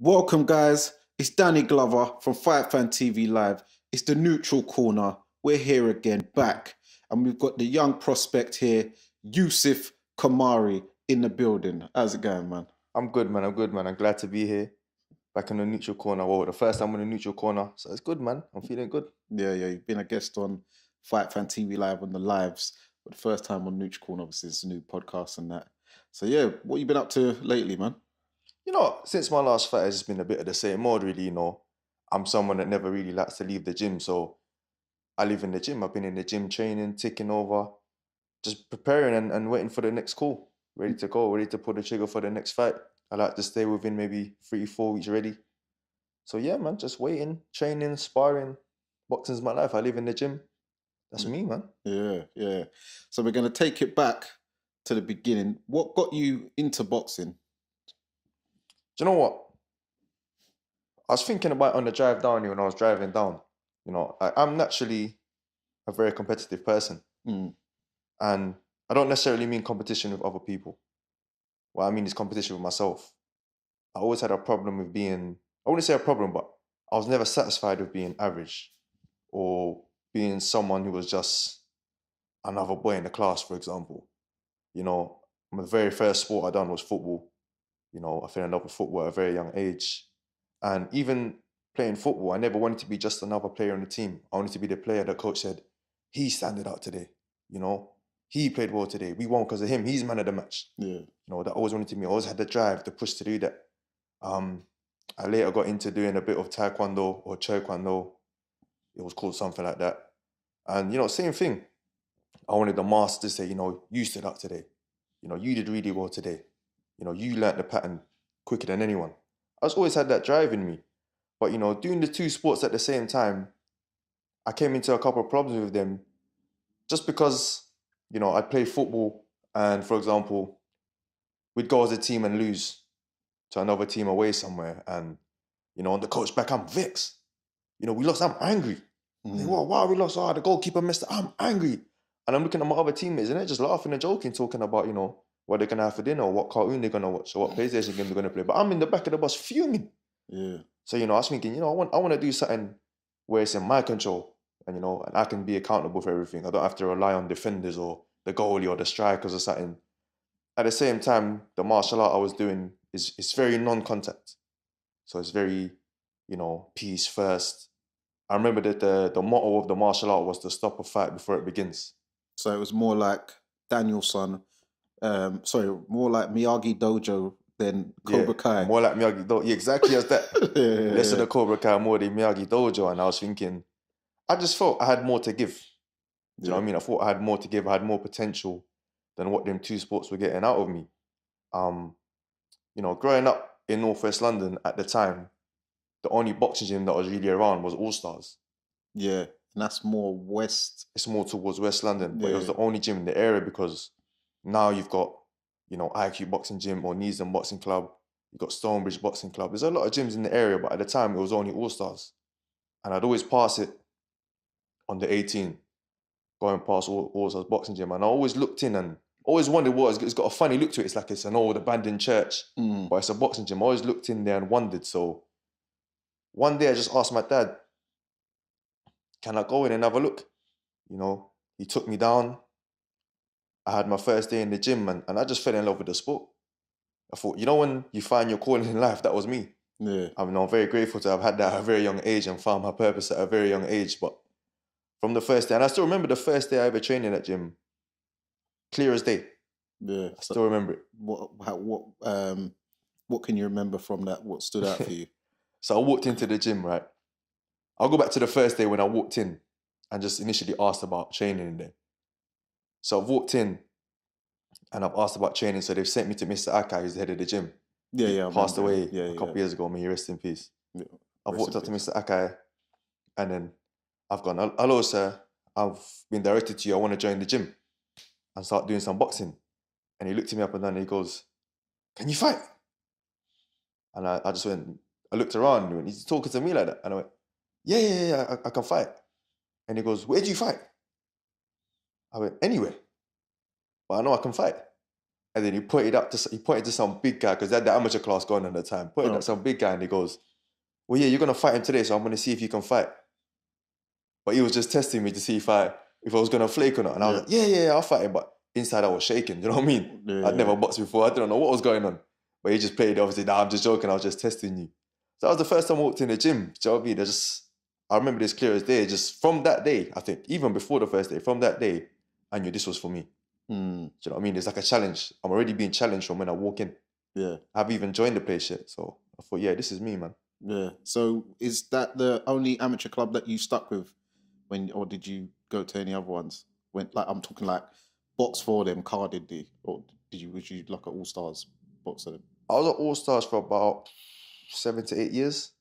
Welcome, guys. It's Danny Glover from Fight Fan TV Live. It's the neutral corner. We're here again, back. And we've got the young prospect here, Youssef Khoumari, in the building. How's it going, man? I'm good, man. I'm glad to be here. Back in the neutral corner. Well, the first time in the neutral corner. So it's good, man. I'm feeling good. Yeah. You've been a guest on Fight Fan TV Live on the lives, but the first time on Neutral Corner, obviously, it's a new podcast and that. So, yeah, what you been up to lately, man? Since my last fight, it's been a bit of the same mode, really. I'm someone that never really likes to leave the gym. So I live in the gym. I've been in the gym training, taking over, just preparing and waiting for the next call. Ready to go, ready to pull the trigger for the next fight. I like to stay within maybe 3-4 weeks ready. So yeah, man, just waiting, training, sparring. Boxing's my life. I live in the gym. That's me, man. Yeah. So we're going to take it back to the beginning. What got you into boxing? Do you know what? I was thinking about it on the drive down here when I was driving down. I'm naturally a very competitive person. Mm. And I don't necessarily mean competition with other people. What I mean is competition with myself. I always had a problem with being, I wouldn't say a problem, but I was never satisfied with being average or being someone who was just another boy in the class, for example. My very first sport I done was football. I fell in love with football at a very young age. And even playing football, I never wanted to be just another player on the team. I wanted to be the player that coach said, he standed out today. He played well today. We won because of him. He's man of the match. Yeah. That always wanted to be. I always had the drive, the push to do that. I later got into doing a bit of taekwondo or chokwando. It was called something like that. And, same thing. I wanted the master to say, you stood up today. You did really well today. You learnt the pattern quicker than anyone. I just always had that drive in me. But, doing the two sports at the same time, I came into a couple of problems with them just because, I'd play football and, for example, we'd go as a team and lose to another team away somewhere. And, on the coach back, I'm vexed. We lost, I'm angry. Like, why we lost? The goalkeeper missed it. I'm angry. And I'm looking at my other teammates and they're just laughing and joking, talking about, what they're going to have for dinner or what cartoon they're going to watch or what PlayStation game they're going to play. But I'm in the back of the bus fuming. Yeah. So, I was thinking, I want to do something where it's in my control and I can be accountable for everything. I don't have to rely on defenders or the goalie or the strikers or something. At the same time, the martial art I was doing is very non-contact. So it's very, peace first. I remember that the motto of the martial art was to stop a fight before it begins. So it was more like Danielson, more like Miyagi Dojo than Cobra Kai. More like Miyagi Dojo. Yeah, exactly as that. Less of the Cobra Kai, more the Miyagi Dojo. And I was thinking, I just felt I had more to give. Do you know what I mean? I thought I had more to give. I had more potential than what them two sports were getting out of me. Growing up in Northwest London at the time, the only boxing gym that was really around was All Stars. Yeah, and that's more west. It's more towards West London, but it was the only gym in the area because now you've got, IQ Boxing Gym or Neasden Boxing Club. You've got Stonebridge Boxing Club. There's a lot of gyms in the area, but at the time it was only All Stars. And I'd always pass it on the 18, going past All Stars Boxing Gym. And I always looked in and always wondered it's got a funny look to it. It's like it's an old abandoned church, but it's a boxing gym. I always looked in there and wondered. So one day I just asked my dad, can I go in and have a look? He took me down. I had my first day in the gym and I just fell in love with the sport. I thought, when you find your calling in life, that was me. Yeah. I'm very grateful to have had that at a very young age and found my purpose at a very young age. But from the first day, and I still remember the first day I ever trained in that gym, clear as day. Yeah. I still remember it. What can you remember from that? What stood out for you? So I walked into the gym, right? I'll go back to the first day when I walked in and just initially asked about training in there. So I've walked in and I've asked about training. So they've sent me to Mr. Akai, who's the head of the gym. He passed away a couple years ago. May he rest in peace. Yeah. I've walked up to Mr. Akai and then I've gone, hello, sir. I've been directed to you. I want to join the gym and start doing some boxing. And he looked at me up and down and he goes, can you fight? And I just went, I looked around and he's talking to me like that. And I went, yeah, I can fight. And he goes, where do you fight? I went, anywhere. But I know I can fight. And then he pointed to some big guy, because they had the amateur class going on at the time. Pointed at some big guy and he goes, well, yeah, you're going to fight him today, so I'm going to see if you can fight. But he was just testing me to see if I was going to flake or not. And I was like, yeah, I'll fight him. But inside I was shaking, you know what I mean? Yeah. I'd never boxed before. I didn't know what was going on. But he just played, obviously, nah, I'm just joking. I was just testing you. So that was the first time I walked in the gym. Do you know what I mean? I remember this clear as day. Just from that day, I think, even before the first day, from that day, I knew this was for me. Do you know what I mean? It's like a challenge. I'm already being challenged from when I walk in. Yeah. I haven't even joined the place yet. So I thought, yeah, this is me, man. Yeah. So is that the only amateur club that you stuck with or did you go to any other ones? I'm talking like box for them, carded the, or was you like an all-stars boxer? I was at All-Stars for about 7 to 8 years.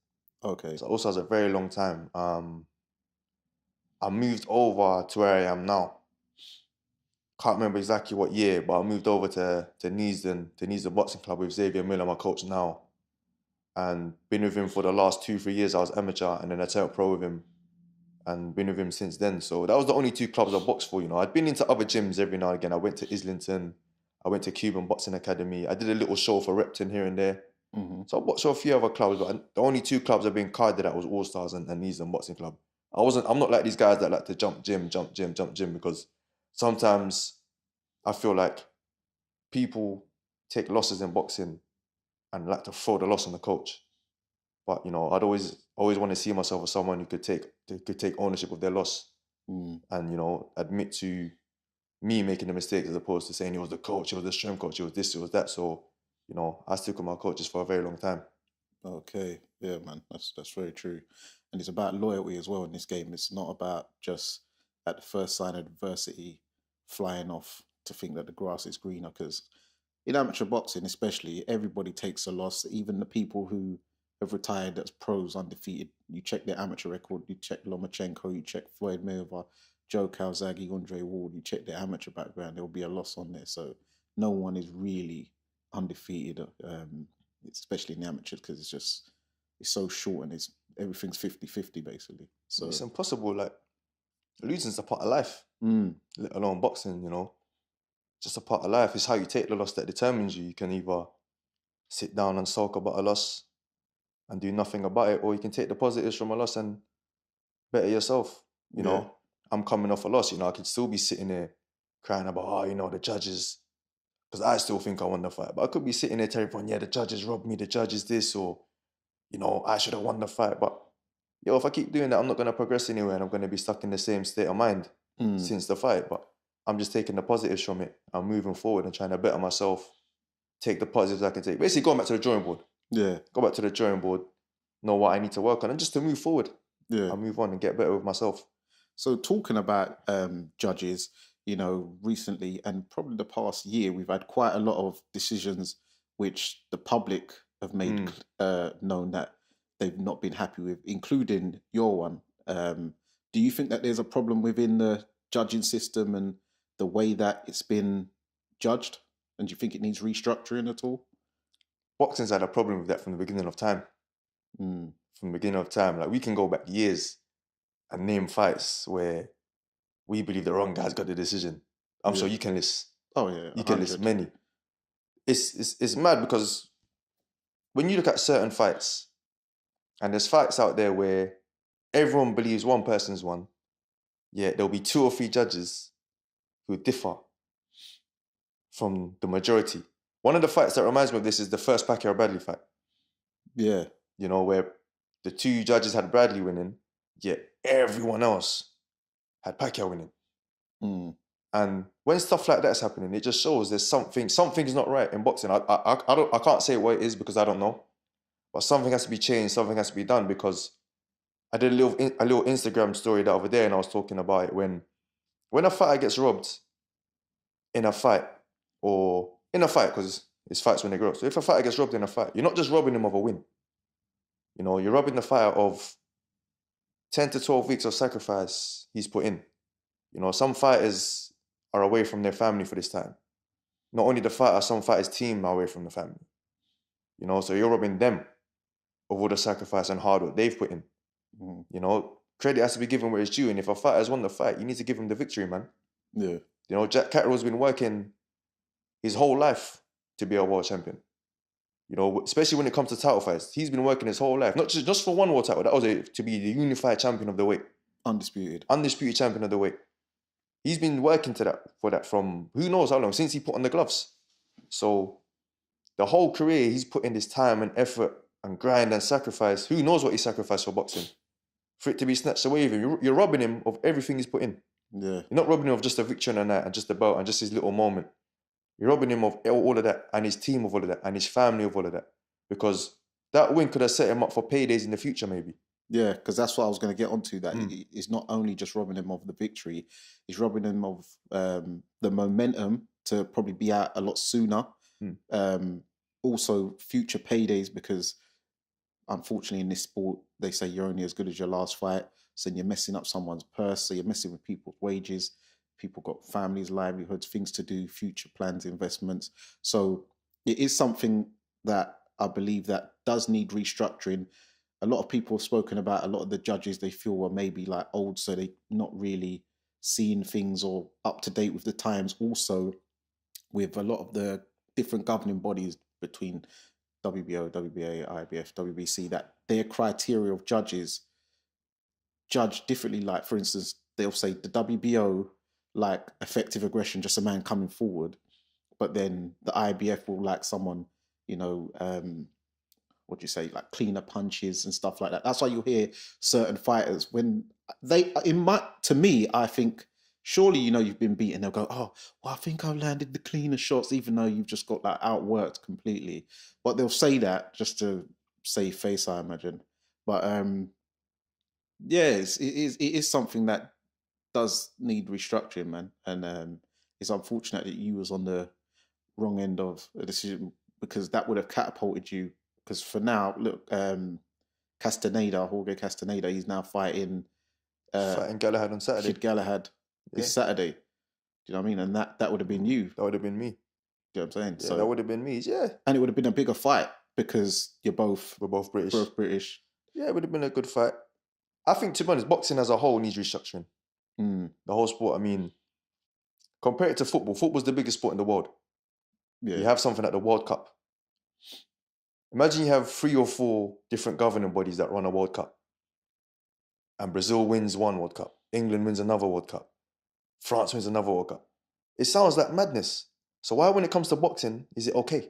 Okay. So All-Stars a very long time. I moved over to where I am now. Can't remember exactly what year, but I moved over to Neasden Boxing Club with Xavier Miller, my coach now. And been with him for the last 2-3 years. I was amateur and then I turned pro with him. And been with him since then. So that was the only 2 clubs I boxed for, you know. I'd been into other gyms every now and again. I went to Islington. I went to Cuban Boxing Academy. I did a little show for Repton here and there. So I boxed for a few other clubs, but the only 2 clubs I've been carded at was All-Stars and Neasden Boxing Club. I'm not like these guys that like to jump gym, because sometimes I feel like people take losses in boxing and like to throw the loss on the coach. But, you know, I'd always want to see myself as someone who could take ownership of their loss and, you know, admit to me making the mistakes as opposed to saying it was the coach, it was the strength coach, it was this, it was that. So, you know, I stuck with my coaches for a very long time. Okay. Yeah, man. That's very true. And it's about loyalty as well in this game. It's not about just at the first sign of adversity flying off to think that the grass is greener, because in amateur boxing especially, everybody takes a loss. Even the people who have retired as pros undefeated, you check their amateur record, you check Lomachenko, you check Floyd Mayweather, Joe Calzaghe, Andre Ward, you check their amateur background, there will be a loss on there. So no one is really undefeated, especially in the amateurs, because it's so short and everything's 50-50 basically. So it's impossible. Like, losing's a part of life, let alone boxing, you know. Just a part of life. It's how you take the loss that determines you. You can either sit down and sulk about a loss and do nothing about it, or you can take the positives from a loss and better yourself. You know, I'm coming off a loss. You know, I could still be sitting there crying about, you know, the judges, because I still think I won the fight. But I could be sitting there telling everyone, yeah, the judges robbed me, the judges this, or, you know, I should have won the fight. But, yo, if I keep doing that, I'm not going to progress anywhere and I'm going to be stuck in the same state of mind since the fight. But I'm just taking the positives from it. I'm moving forward and trying to better myself, take the positives I can take. Basically, going back to the drawing board. Yeah. Go back to the drawing board, know what I need to work on, and just to move forward. Yeah. I'll move on and get better with myself. So talking about judges, you know, recently and probably the past year, we've had quite a lot of decisions which the public have made known that they've not been happy with, including your one. Do you think that there's a problem within the judging system and the way that it's been judged? And do you think it needs restructuring at all? Boxing's had a problem with that from the beginning of time. From the beginning of time. Like, we can go back years and name fights where we believe the wrong guy's got the decision. I'm sure you can list. Oh yeah, 100. You can list many. It's mad because when you look at certain fights, and there's fights out there where everyone believes one person's won, yet there'll be 2 or 3 judges who differ from the majority. One of the fights that reminds me of this is the first Pacquiao-Bradley fight. Yeah. You know, where the 2 judges had Bradley winning, yet everyone else had Pacquiao winning. And when stuff like that's happening, it just shows there's something's not right in boxing. I can't say what it is because I don't know, but something has to be changed. Something has to be done, because I did a little Instagram story the other day, and I was talking about it when a fighter gets robbed in a fight, because it's fights when they grow. So if a fighter gets robbed in a fight, you're not just robbing him of a win. You know, you're robbing the fighter of 10 to 12 weeks of sacrifice he's put in. You know, some fighters are away from their family for this time. Not only the fighter, some fighters' team are away from the family. You know, so you're robbing them of all the sacrifice and hard work they've put in. You know, credit has to be given where it's due. And if a fighter has won the fight, you need to give him the victory, man. Yeah. You know, Jack Catterall's been working his whole life to be a world champion. You know, especially when it comes to title fights. He's been working his whole life, not just for one world title. That was to be the unified champion of the weight. Undisputed champion of the weight. He's been working for that from who knows how long, since he put on the gloves. So the whole career, he's put in this time and effort and grind and sacrifice. Who knows what he sacrificed for boxing? For it to be snatched away with him, you're robbing him of everything he's put in. Yeah. You're not robbing him of just a victory on a night and just a belt and just his little moment. You're robbing him of all of that, and his team of all of that, and his family of all of that. Because that win could have set him up for paydays in the future, maybe. Yeah, because that's what I was going to get onto. That it's not only just robbing him of the victory, he's robbing him of the momentum to probably be out a lot sooner. Also, future paydays, because unfortunately in this sport, they say you're only as good as your last fight. So you're messing up someone's purse, so you're messing with people's wages. People got families, livelihoods, things to do, future plans, investments. So it is something that I believe that does need restructuring. A lot of people have spoken about a lot of the judges they feel were maybe like old, so they're not really seeing things or up to date with the times. Also, with a lot of the different governing bodies between WBO, WBA, IBF, WBC, that their criteria of judges judge differently. Like, for instance, they'll say the WBO, like effective aggression, just a man coming forward, but then the IBF will like someone, you know, what do you say, like cleaner punches and stuff like that. That's why you hear certain fighters when to me, I think, surely, you know, you've been beaten, they'll go, oh, well, I think I've landed the cleaner shots, even though you've just got like outworked completely. But they'll say that just to save face, I imagine. But yeah, it is something that does need restructuring, man. And it's unfortunate that you was on the wrong end of a decision, because that would have catapulted you. Because for now, look, Jorge Castaneda, he's now fighting Galahad on Saturday. Kid Galahad this Saturday. Do you know what I mean? And that would have been you. That would have been me. Do you know what I'm saying? Yeah, so that would have been me, yeah. And it would have been a bigger fight because we're both British. Both British. Yeah, it would have been a good fight. I think, to be honest, boxing as a whole needs restructuring. The whole sport, I mean, compared to football, football's the biggest sport in the world. Yeah. You have something like the World Cup. Imagine you have 3 or 4 different governing bodies that run a World Cup. And Brazil wins one World Cup. England wins another World Cup. France wins another World Cup. It sounds like madness. So why, when it comes to boxing, is it okay?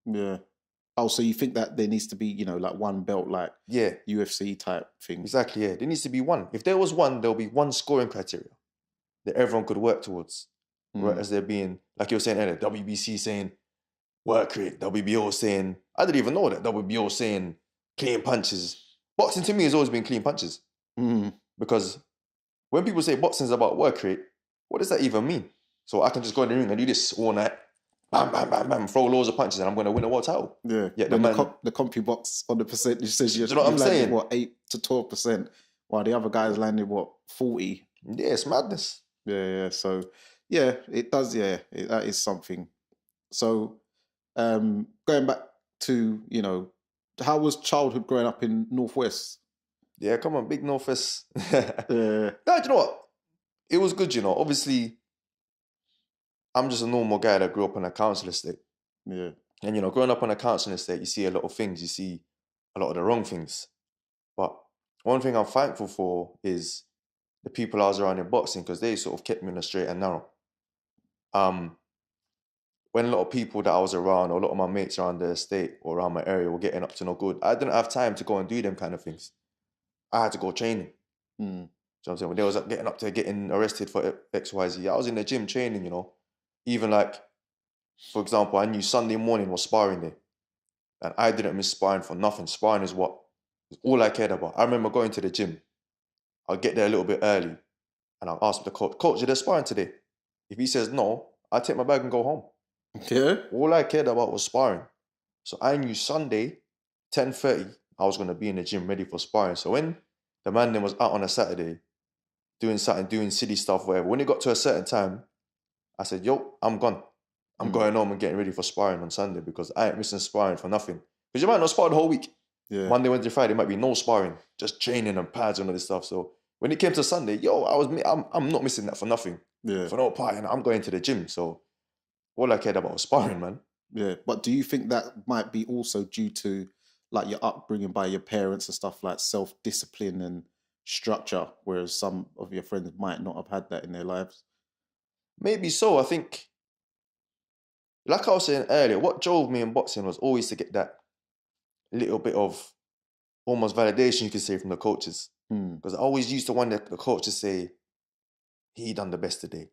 Yeah. Oh, so you think that there needs to be, you know, like one belt, like UFC type thing? Exactly, yeah. There needs to be one. If there was one, there'll be one scoring criteria that everyone could work towards. Right, as there being, like you were saying earlier, WBC saying work rate, WBO saying, I didn't even know that, WBO saying clean punches. Boxing to me has always been clean punches. Because when people say boxing is about work rate, what does that even mean? So I can just go in the ring and do this all night, bam, bam, bam, bam, throw loads of punches and I'm going to win a world title. Yeah, the CompuBox on the percentage says you're, you know what I'm saying? What, 8 to 12%, while the other guys landed, what, 40? Yeah, it's madness. Yeah, so, yeah, it does, that is something. So, going back to, you know, how was childhood growing up in Northwest? Yeah, come on, big Northwest. No, do you know what? It was good, you know. Obviously, I'm just a normal guy that grew up on a council estate. Yeah. And, you know, growing up on a council estate, you see a lot of things. You see a lot of the wrong things. But one thing I'm thankful for is the people I was around in boxing, because they sort of kept me on the straight and narrow. When a lot of people that I was around, or a lot of my mates around the estate or around my area were getting up to no good, I didn't have time to go and do them kind of things. I had to go training. Do you know what I'm saying? When they was getting up to getting arrested for XYZ, I was in the gym training, you know. Even like, for example, I knew Sunday morning was sparring day. And I didn't miss sparring for nothing. Sparring is all I cared about. I remember going to the gym. I'll get there a little bit early. And I'll ask the coach, are they sparring today? If he says no, I'll take my bag and go home. Yeah. All I cared about was sparring. So I knew Sunday, 10:30, I was going to be in the gym ready for sparring. So when the man then was out on a Saturday, doing something, doing silly stuff, whatever, when it got to a certain time, I said, yo, I'm gone. I'm going home and getting ready for sparring on Sunday, because I ain't missing sparring for nothing. Because you might not spar the whole week. Yeah. Monday, Wednesday, Friday might be no sparring, just training and pads and all this stuff. So when it came to Sunday, I'm not missing that for nothing. Yeah. For no party, and I'm going to the gym. So all I cared about was sparring, man. Yeah, but do you think that might be also due to like your upbringing by your parents and stuff like self-discipline and structure, whereas some of your friends might not have had that in their lives? Maybe so. I think, like I was saying earlier, what drove me in boxing was always to get that little bit of almost validation, you could say, from the coaches. Because I always used to want the coach to say, he done the best today.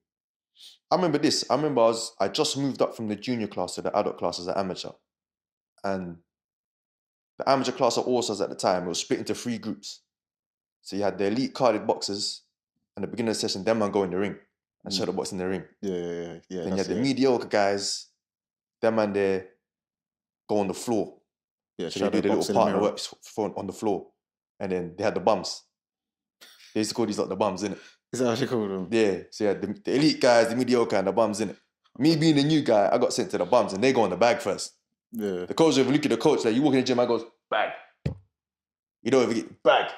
I remember this. I just moved up from the junior class to the adult class as an amateur. And the amateur class at Orsas at the time, it was split into 3 groups. So you had the elite carded boxers, and the beginner session, them man go in the ring and shadow box in the ring. Yeah. Then you had the mediocre guys, them man there go on the floor. Yeah, so they do the little partner works on the floor. And then they had the bums. They used to call these like the bums, innit? Is that what you call them? Yeah, so you had the elite guys, the mediocre, and the bums, innit? Me being the new guy, I got sent to the bums, and they go on the bag first. Yeah. The coach, if you look at the coach, like you walk in the gym, I goes, bag. You don't even get bag.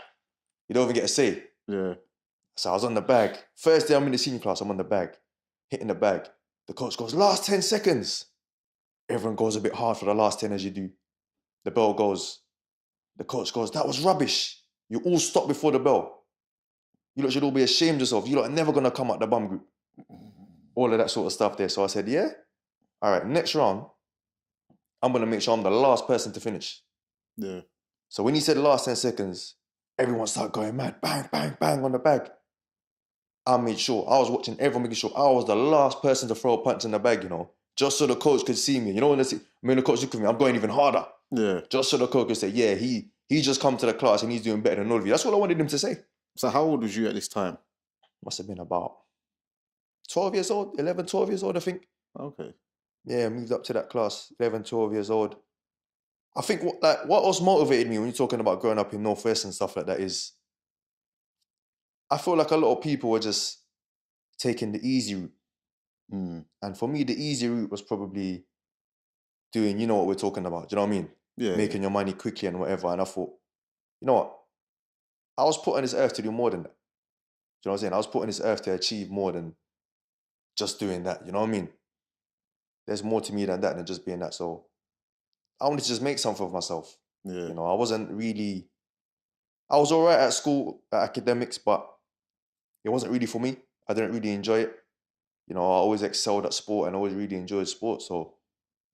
You don't even get a say. Yeah. So I was on the bag. First day I'm in the senior class, I'm on the bag, hitting the bag. The coach goes, last 10 seconds. Everyone goes a bit hard for the last 10 as you do. The bell goes. The coach goes, that was rubbish. You all stop before the bell. You lot should all be ashamed of yourself. You lot are never going to come out the bum group. All of that sort of stuff there. So I said, yeah? All right, next round, I'm going to make sure I'm the last person to finish. Yeah. So when he said last 10 seconds, everyone started going mad. Bang, bang, bang on the bag. I made sure, I was watching everyone making sure I was the last person to throw a punch in the bag, you know, just so the coach could see me. You know, when the coach looked at me, I'm going even harder. Yeah. Just so the coach could say, yeah, he just come to the class and he's doing better than all of you. That's all I wanted him to say. So how old was you at this time? Must have been about 12 years old, 11, 12 years old, I think. Okay. Yeah, moved up to that class, 11, 12 years old. I think what else motivated me when you're talking about growing up in Northwest and stuff like that is, I feel like a lot of people were just taking the easy route. And for me, the easy route was probably doing, you know what we're talking about. Do you know what I mean? Yeah. Making your money quickly and whatever. And I thought, you know what? I was put on this earth to do more than that. Do you know what I'm saying? I was put on this earth to achieve more than just doing that. You know what I mean? There's more to me than that, than just being that. So I wanted to just make something of myself. Yeah. You know, I was all right at school, at academics, but it wasn't really for me. I didn't really enjoy it. You know, I always excelled at sport and always really enjoyed sport. So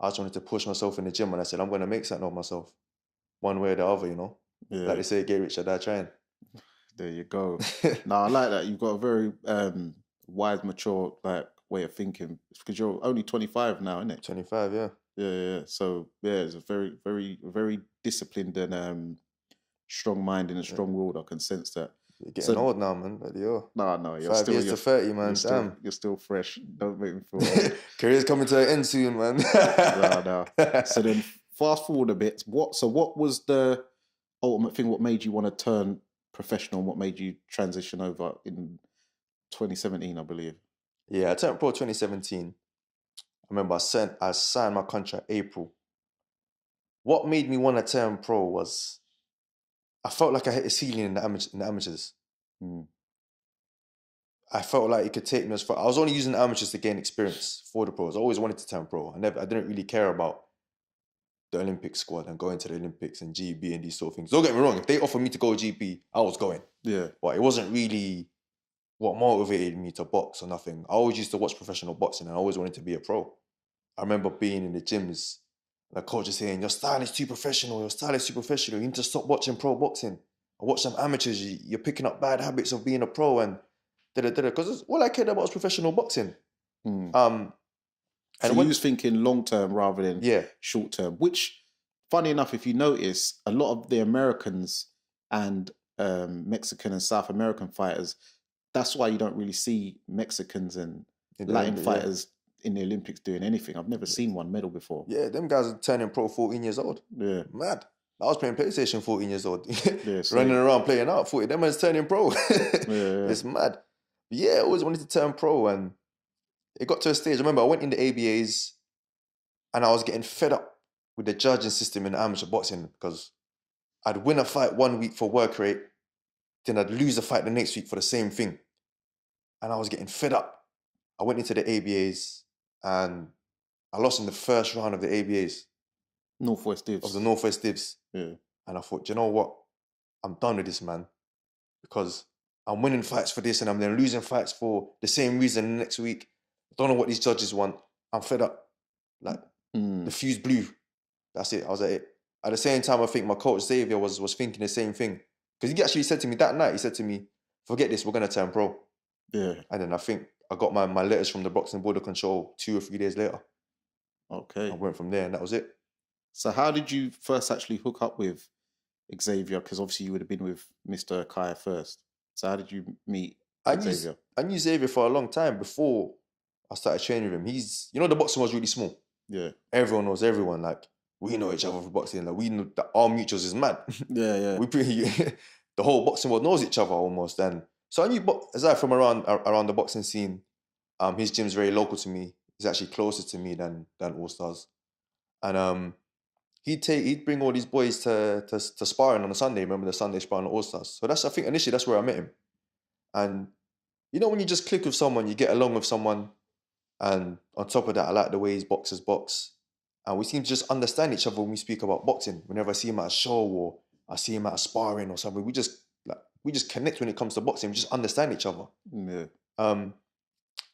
I just wanted to push myself in the gym, and I said, I'm going to make something of myself, one way or the other, you know. Yeah. Like they say, get rich or die trying. There you go. No, I like that. You've got a very wise, mature way of thinking. Because you're only 25 now, isn't it? 25, yeah. Yeah. So yeah, it's a very, very, very disciplined and strong mind and a strong willed. I can sense that. You're getting old now, man. Like, yo. No, you're 5 still years to 30, man. Damn. You're still fresh. Don't make me feel old. Career's coming to an end soon, man. No. So then, fast forward a bit. What was the ultimate thing? What made you want to turn professional? What made you transition over in 2017, I believe? Yeah, I turned pro 2017. I remember I signed my contract April. What made me want to turn pro was I felt like I hit a ceiling in the amateurs. I felt like it could take me as far. I was only using the amateurs to gain experience for the pros. I always wanted to turn pro. I didn't really care about the Olympic squad and going to the Olympics and GB and these sort of things. Don't get me wrong, if they offered me to go GP, I was going. Yeah. But it wasn't really what motivated me to box or nothing. I always used to watch professional boxing and I always wanted to be a pro. I remember being in the gyms, the coach is saying, your style is too professional, you need to stop watching pro boxing. I watch some amateurs, you're picking up bad habits of being a pro and because all I cared about was professional boxing. So you was thinking long term rather than short term, which, funny enough, if you notice, a lot of the Americans and Mexican and South American fighters, that's why you don't really see Mexicans and Latin fighters in the Olympics doing anything. I've never seen one medal before. Yeah, them guys are turning pro 14 years old. Yeah. Mad. I was playing PlayStation 14 years old. Running around playing out 40. Them man's turning pro. It's mad. But yeah, I always wanted to turn pro and it got to a stage. I remember I went in the ABAs and I was getting fed up with the judging system in amateur boxing because I'd win a fight one week for work rate, then I'd lose a fight the next week for the same thing. And I was getting fed up. I went into the ABAs and I lost in the first round of the ABAs, Northwest Divs. of the Northwest Divs. Yeah. And I thought, do you know what? I'm done with this, man. Because I'm winning fights for this and I'm then losing fights for the same reason the next week. I don't know what these judges want. I'm fed up. Like, the fuse blew. That's it. I was at it. At the same time, I think my coach Xavier was thinking the same thing. Because he actually said to me that night, he said to me, forget this, we're going to turn pro. Yeah. And then I think I got my letters from the Boxing Board of Control 2 or 3 days later. Okay. I went from there and that was it. So how did you first actually hook up with Xavier? Because obviously you would have been with Mr. Kaya first. So how did you meet Xavier? I knew Xavier for a long time before I started training with him. He's, the boxing was really small. Yeah. Everyone knows everyone. Like, we know each other for boxing. Like, we know that our mutuals is mad. Yeah. The whole boxing world knows each other almost. And so I knew, aside from around the boxing scene, his gym's very local to me. He's actually closer to me than All Stars. And he'd bring all these boys to sparring on a Sunday. Remember the Sunday sparring at All Stars? So I think initially that's where I met him. And when you just click with someone, you get along with someone, and on top of that, I like the way his boxers box. And we seem to just understand each other when we speak about boxing. Whenever I see him at a show or I see him at a sparring or something, we just connect when it comes to boxing. We just understand each other. Yeah.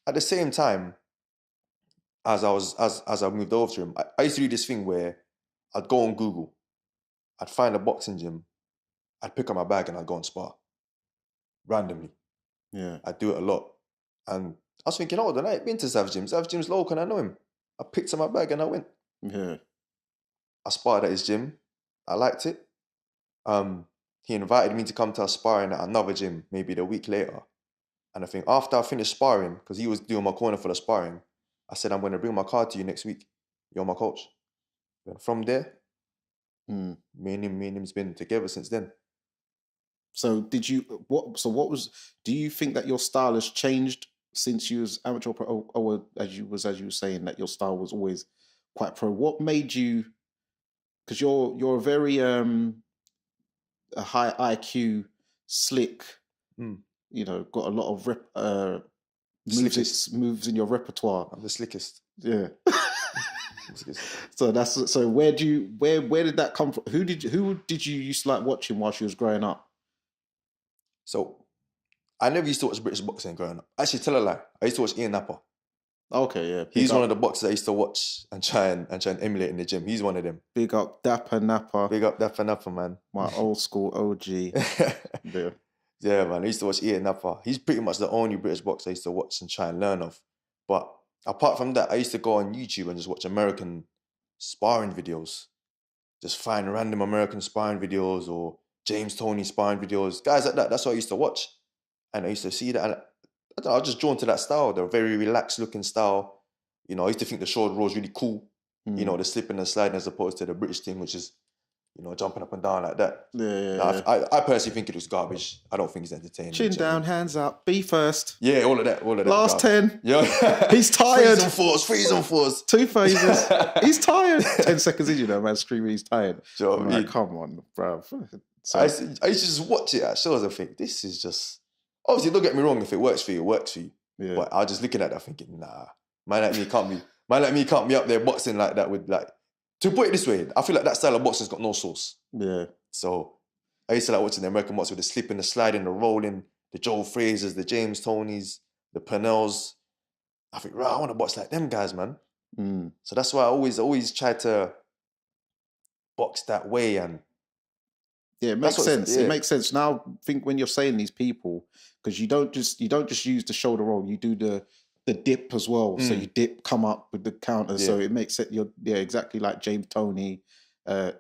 At the same time, as I moved over to him, I used to do this thing where I'd go on Google, I'd find a boxing gym, I'd pick up my bag and I'd go and spar randomly. Yeah. I'd do it a lot. And I was thinking, then I ain't been to Zav Gym. Zav Gym's local and I know him. I picked up my bag and I went. Yeah. I sparred at his gym. I liked it. He invited me to come to a sparring at another gym maybe the week later. And I think after I finished sparring, because he was doing my corner for the sparring, I said, I'm going to bring my card to you next week. You're my coach. And from there, me and him's been together since then. So do you think that your style has changed since you was amateur pro, or as you were saying that your style was always quite pro? What made you, because you're a very a high IQ, slick, got a lot of moves in your repertoire. I'm the slickest. Yeah. So where did that come from? Who did you used to like watching while she was growing up? So I never used to watch British boxing growing up. Actually, tell a lie. I used to watch Ian Napper. Okay, yeah. He's one of the boxers I used to watch and try and emulate in the gym. He's one of them. Big up Dapper Napper. Big up Dapper Napper, man. My old school OG. Yeah, man. I used to watch Ian Napper. He's pretty much the only British boxer I used to watch and try and learn of. But apart from that, I used to go on YouTube and just watch American sparring videos. Just find random American sparring videos or James Toney sparring videos. Guys like that. That's what I used to watch. And I used to see that. And I was just drawn to that style. The very relaxed looking style. I used to think the shoulder roll was really cool. The slipping and sliding as opposed to the British thing, which is, jumping up and down like that. Yeah. I personally think it was garbage. I don't think it's entertaining. Chin down, hands up, be first. Yeah, all of that. Last garbage. 10. Yeah. He's tired. Freeze on fours. 2 phases. He's tired. 10 seconds in, man, screaming he's tired. Sure, I'm like, come on, bro. So, I used to just watch it at shows and think, this is just... Obviously, don't get me wrong, if it works for you, it works for you. Yeah. But I was just looking at that thinking, nah, man like me can't be up there boxing like that with like... To put it this way, I feel like that style of boxing's got no sauce. Yeah. So I used to like watching the American boxing with the slipping, the sliding, the rolling, the Joe Frazers, the James Toneys, the Purnells. I think, right, I want to box like them guys, man. So that's why I always try to box that way. And yeah, it makes sense. It makes sense. Now, I think when you're saying these people, because you don't just use the shoulder roll, you do the dip as well. So you dip, come up with the counter. Yeah. So it makes it exactly like James Toney,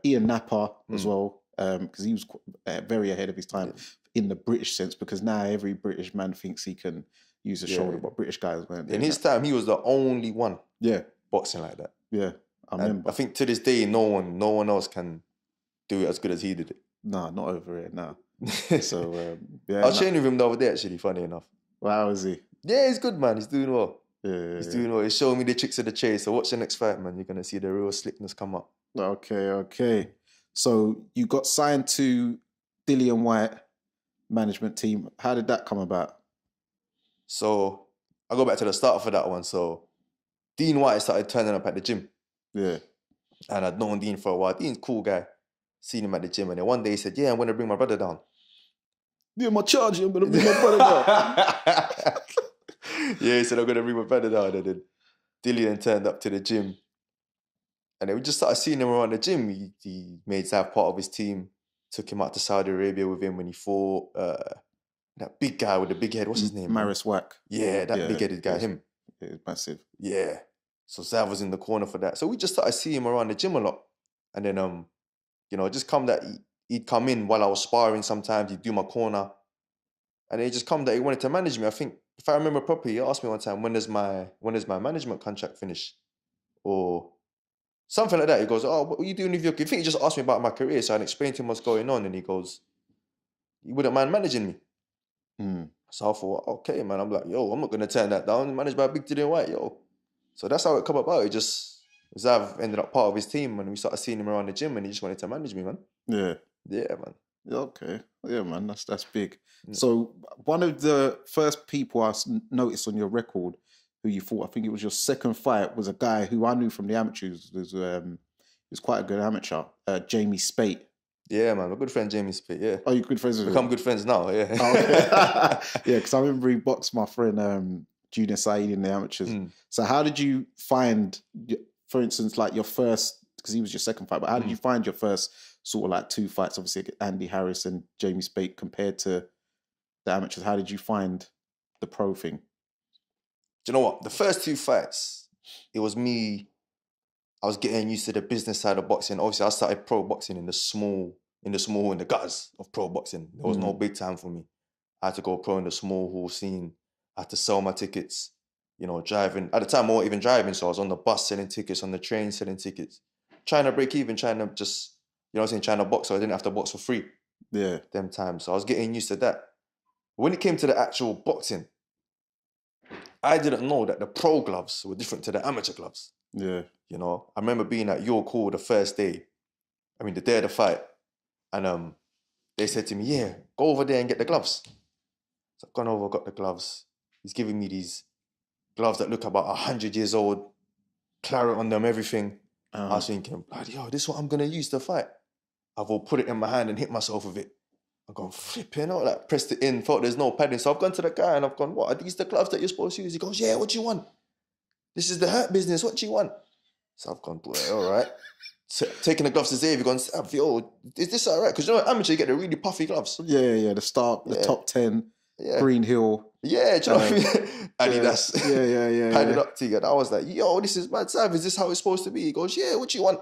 Ian Napper as well, because he was very ahead of his time in the British sense. Because now every British man thinks he can use a shoulder, but British guys weren't. In his time, he was the only one. Yeah, boxing like that. Yeah, I remember. I think to this day, no one else can do it as good as he did it. No, not over here now. So I was training with him the other day. Actually, funny enough. Well, how is he? Yeah, he's good, man. He's doing well. He's doing well. He's showing me the tricks of the chase. So watch the next fight, man. You're gonna see the real slickness come up. Okay. So you got signed to Dillian White management team. How did that come about? So I go back to the start for that one. So Dean White started turning up at the gym. Yeah. And I'd known Dean for a while. Dean's a cool guy. Seen him at the gym. And then one day he said, yeah, I'm going to bring my brother down. Yeah, my charge, I'm going to bring my brother down. Yeah, he said, I'm going to bring my brother down. And then Dillian turned up to the gym. And then we just started seeing him around the gym. He made Zav part of his team. Took him out to Saudi Arabia with him when he fought that big guy with the big head. What's his name? Maris Wack. Yeah, that big-headed guy, him. Yeah, it's massive. Yeah. So Zav was in the corner for that. So we just started seeing him around the gym a lot. And then, you know, just come that he'd come in while I was sparring sometimes. He'd do my corner. And it just come that he wanted to manage me. I think, if I remember properly, he asked me one time, when does my management contract finish? Or something like that. He goes, oh, what are you doing with your... I think he just asked me about my career. So I explained to him what's going on. And he goes, you wouldn't mind managing me? So I thought, okay, man. I'm like, yo, I'm not going to turn that down. Managed by Big Dillian White, yo. So that's how it come about. It just... Zav ended up part of his team and we started seeing him around the gym and he just wanted to manage me, man. Yeah. Yeah, man. Okay. Yeah, man. That's big. Yeah. So one of the first people I noticed on your record who you fought, I think it was your second fight, was a guy who I knew from the amateurs. Was quite a good amateur, Jamie Spate. Yeah, man. My good friend Jamie Spate, yeah. Oh, you're good friends with him? Become good friends now, yeah. Oh, okay. Yeah, because I remember he boxed my friend Junior Saeed in the amateurs. So how did you find, for instance, like your first, because he was your second fight, but how did you find your first sort of like two fights, obviously Andy Harris and Jamie Spate, compared to the amateurs? How did you find the pro thing? Do you know what? The first two fights, it was me, I was getting used to the business side of boxing. Obviously, I started pro boxing in the gutters of pro boxing. There was no big time for me. I had to go pro in the small hall scene. I had to sell my tickets, you know, driving. At the time, I wasn't even driving, so I was on the bus selling tickets, on the train selling tickets, trying to break even, trying to just, you know what I'm saying, trying to box so I didn't have to box for free. Yeah. Them times. So I was getting used to that. When it came to the actual boxing, I didn't know that the pro gloves were different to the amateur gloves. Yeah. You know, I remember being at York Hall the first day. I mean, the day of the fight. And they said to me, yeah, go over there and get the gloves. So I've gone over, got the gloves. He's giving me these gloves that look about 100 years old, claret on them, everything. I was thinking, bloody hell, this is what I'm going to use to fight. I've all put it in my hand and hit myself with it. I've gone flipping out, like pressed it in, thought there's no padding. So I've gone to the guy and I've gone, what, are these the gloves that you're supposed to use? He goes, yeah, what do you want? This is the hurt business, what do you want? So I've gone, all right. So, taking the gloves to Xavier, gone, yo, is this all right? Because you know, amateur, you get the really puffy gloves. Yeah. The top 10, Green Hill. Yeah, do you know what I mean? Adidas. Yeah. Padded up to you. And I was like, yo, this is mad, Sav. Is this how it's supposed to be? He goes, yeah, what do you want?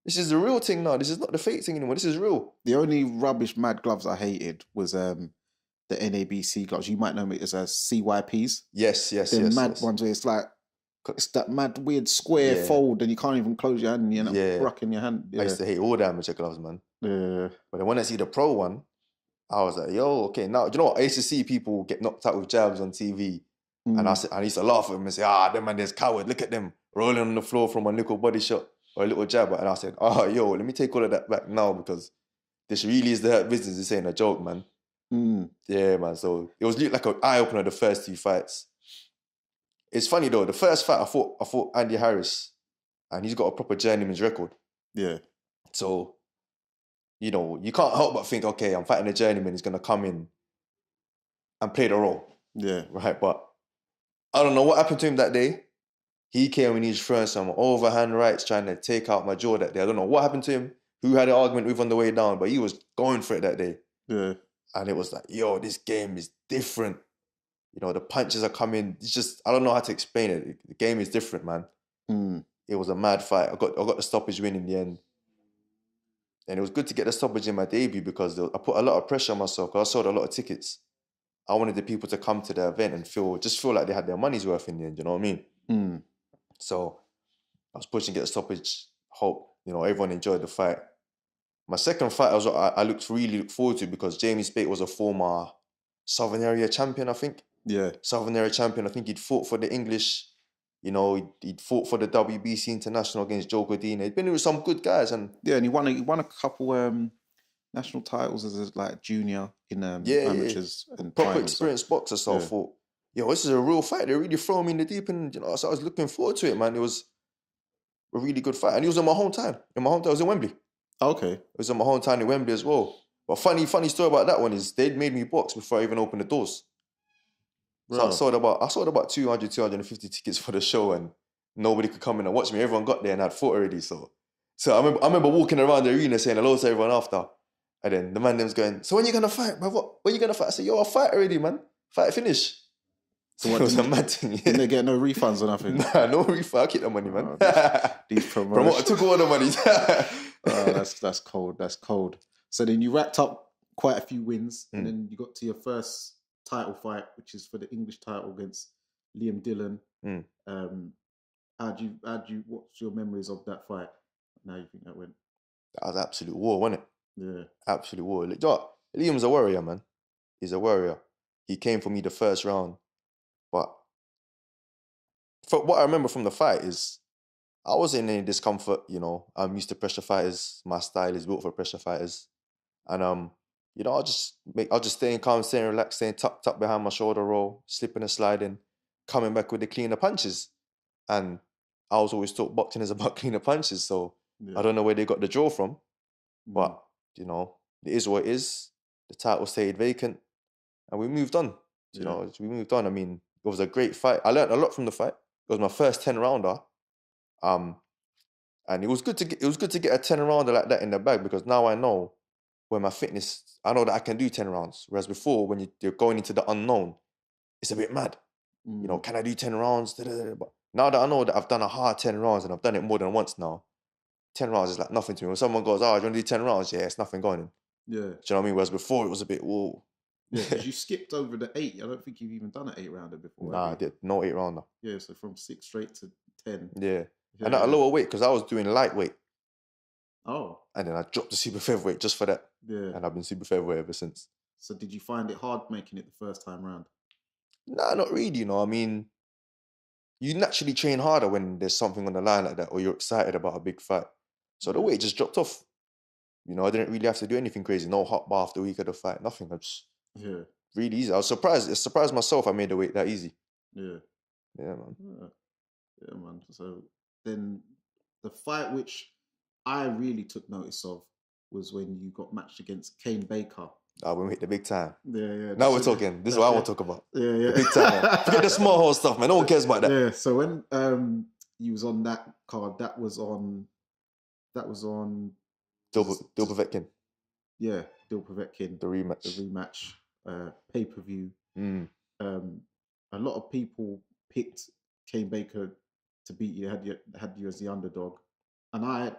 This is the real thing now. This is not the fake thing anymore. This is real. The only rubbish mad gloves I hated was the NABC gloves. You might know it as CYPs. Yes. Mad ones where it's like, it's that mad weird square fold and you can't even close your hand and you're not rocking your hand. Yeah. I used to hate all the amateur gloves, man. Yeah. But then when I see the pro one, I was like, yo, okay, now, do you know what? I used to see people get knocked out with jabs on TV. And I used to laugh at them and say, them man, there's coward. Look at them rolling on the floor from a little body shot or a little jab. And I said, yo, let me take all of that back now because this really is the hurt business. This ain't a joke, man. Yeah, man. So it was like an eye-opener, the first two fights. It's funny though, the first fight I fought Andy Harris and he's got a proper journeyman's record. Yeah. So, you know, you can't help but think, okay, I'm fighting a journeyman, he's going to come in and play the role. Yeah. Right, but I don't know what happened to him that day. He came and he's throwing some overhand rights, trying to take out my jaw that day. I don't know what happened to him, who had an argument with on the way down, but he was going for it that day. Yeah. And it was like, yo, this game is different. You know, the punches are coming. It's just, I don't know how to explain it. The game is different, man. It was a mad fight. I got the stoppage win in the end. And it was good to get the stoppage in my debut because I put a lot of pressure on myself because I sold a lot of tickets. I wanted the people to come to the event and feel like they had their money's worth in the end, you know what I mean? So I was pushing to get a stoppage. Hope, you know, everyone enjoyed the fight. My second fight, I really looked forward to because Jamie Spate was a former Southern Area champion, I think. Yeah. Southern Area champion. I think he'd fought for the English, you know, he'd fought for the WBC International against Joe Godina. He'd been with some good guys. And he won a couple national titles as a like junior in amateurs. And proper experienced boxer, so I thought, yo, this is a real fight. They're really throwing me in the deep end, you know. So I was looking forward to it, man. It was a really good fight, and it was in my hometown. In my hometown, it was in Wembley. Okay. It was in my hometown in Wembley as well. But funny story about that one is they'd made me box before I even opened the doors. So Bro. I sold about 200, 250 tickets for the show, and nobody could come in and watch me. Everyone got there and I'd fought already. So I remember walking around the arena saying hello to everyone after. And then the man was going, so when you gonna fight, bro? When you gonna fight? I said, yo, I'll fight already, man. Fight finish. So It what, was a mad thing. Yeah. didn't they get no refunds or nothing? Nah, no refund. I keep the money, man. These Promoter took all the money. that's cold. That's cold. So then you racked up quite a few wins, and Mm. then you got to your first title fight, which is for the English title against Liam Dillon. Mm. What's your memories of that fight? How you think that went? That was absolute war, wasn't it? Yeah. Absolute war. Look, Liam's a warrior, man. He's a warrior. He came for me the first round. But what I remember from the fight is I wasn't in any discomfort, you know. I'm used to pressure fighters. My style is built for pressure fighters. And you know, I'll just stay calm, staying relaxed, staying tucked behind my shoulder roll, slipping and sliding, coming back with the cleaner punches. And I was always taught boxing is about cleaner punches. So Yeah. I don't know where they got the draw from. Mm. But, you know, it is what it is. The title stayed vacant. And we moved on. You Yeah. know, we moved on. I mean, it was a great fight. I learned a lot from the fight. It was my first 10-rounder. And it was good to get a 10-rounder like that in the bag, because now I know where my fitness, I know that I can do 10 rounds. Whereas before, when you're going into the unknown, it's a bit mad. You know, can I do 10 rounds? But now that I know that I've done a hard 10 rounds and I've done it more than once now, 10 rounds is like nothing to me. When someone goes, oh, do you want to do 10 rounds? Yeah, it's nothing going in. Yeah. Do you know what I mean? Whereas before, it was a bit, whoa. Yeah, because you skipped over the 8. I don't think you've even done an 8-rounder before. Nah, I did. No 8-rounder. Yeah, so from 6 straight to 10. Yeah. And at a lower weight, because I was doing lightweight. Oh. And then I dropped to super featherweight just for that. Yeah. And I've been super featherweight ever since. So did you find it hard making it the first time round? Nah, not really, you know. I mean, you naturally train harder when there's something on the line like that, or you're excited about a big fight. So the weight just dropped off. You know, I didn't really have to do anything crazy. No hot bath the week of the fight. Nothing. I just really easy. I was surprised. I surprised myself I made the weight that easy. Yeah. Yeah, man. Yeah, man. So then the fight which I really took notice of was when you got matched against Kane Baker. When we hit the big time. Yeah. Now we're talking. This is what I want to talk about. Yeah. The big time. Forget the small hole stuff, man. No one cares about that. Yeah. So when you was on that card, that was on Dilpovetkin. Yeah, Dilpovetkin. The rematch. Pay-per-view. A lot of people picked Kane Baker to beat you, had you as the underdog. And I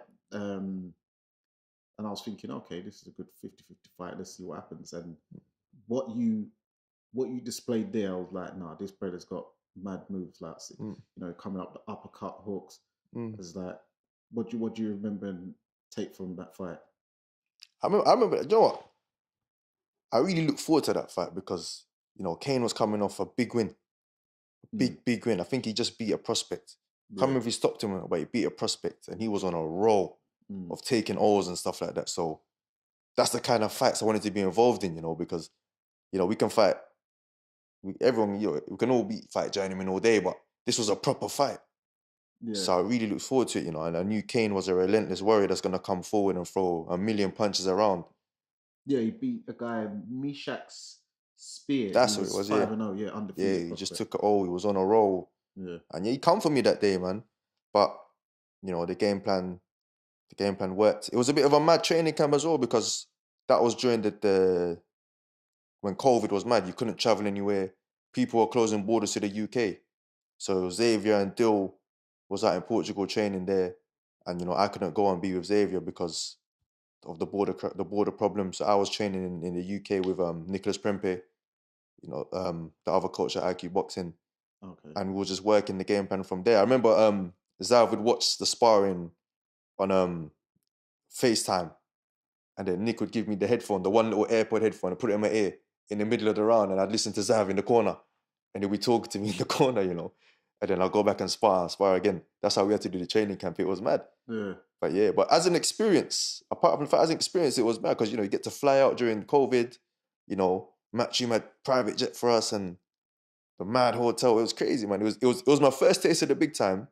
was thinking, okay, this is a good 50-50 fight. Let's see what happens. And what you displayed there, I was like, nah, this brother's got mad moves, like you know, coming up the uppercut hooks. It's like, what do you remember and take from that fight? I remember, you know what? I really look forward to that fight because, you know, Kane was coming off a big win. Big win. I think he just beat a prospect. I can't remember if he stopped him, but he beat a prospect and he was on a roll of taking O's and stuff like that. So that's the kind of fights I wanted to be involved in, you know, because, you know, we can fight, everyone, you know, we can all fight journeyman all day, but this was a proper fight. Yeah. So I really looked forward to it, you know, and I knew Kane was a relentless warrior that's going to come forward and throw a million punches around. Yeah, he beat a guy, Mishak's Spear. That's what it was, 5-0, yeah, undefeated. Yeah, he just took it all. He was on a roll. Yeah. And yeah, he come for me that day, man. But, you know, the game plan worked. It was a bit of a mad training camp as well because that was during when COVID was mad. You couldn't travel anywhere. People were closing borders to the UK. So Xavier and Dill was out in Portugal training there. And, you know, I couldn't go and be with Xavier because of the border problems. So I was training in the UK with Nicholas Prempe, you know, the other coach at IQ Boxing. Okay. And we were just working the game plan from there. I remember Zav would watch the sparring on FaceTime. And then Nick would give me the headphone, the one little AirPod headphone, and put it in my ear in the middle of the round. And I'd listen to Zav in the corner. And he'd be talking to me in the corner, you know. And then I'll go back and spar again. That's how we had to do the training camp. It was mad. Yeah. But as an experience, apart from the fact, as an experience, it was mad because, you know, you get to fly out during COVID, you know, Matchroom had private jet for us and the mad hotel. It was crazy, man. It was my first taste of the big time.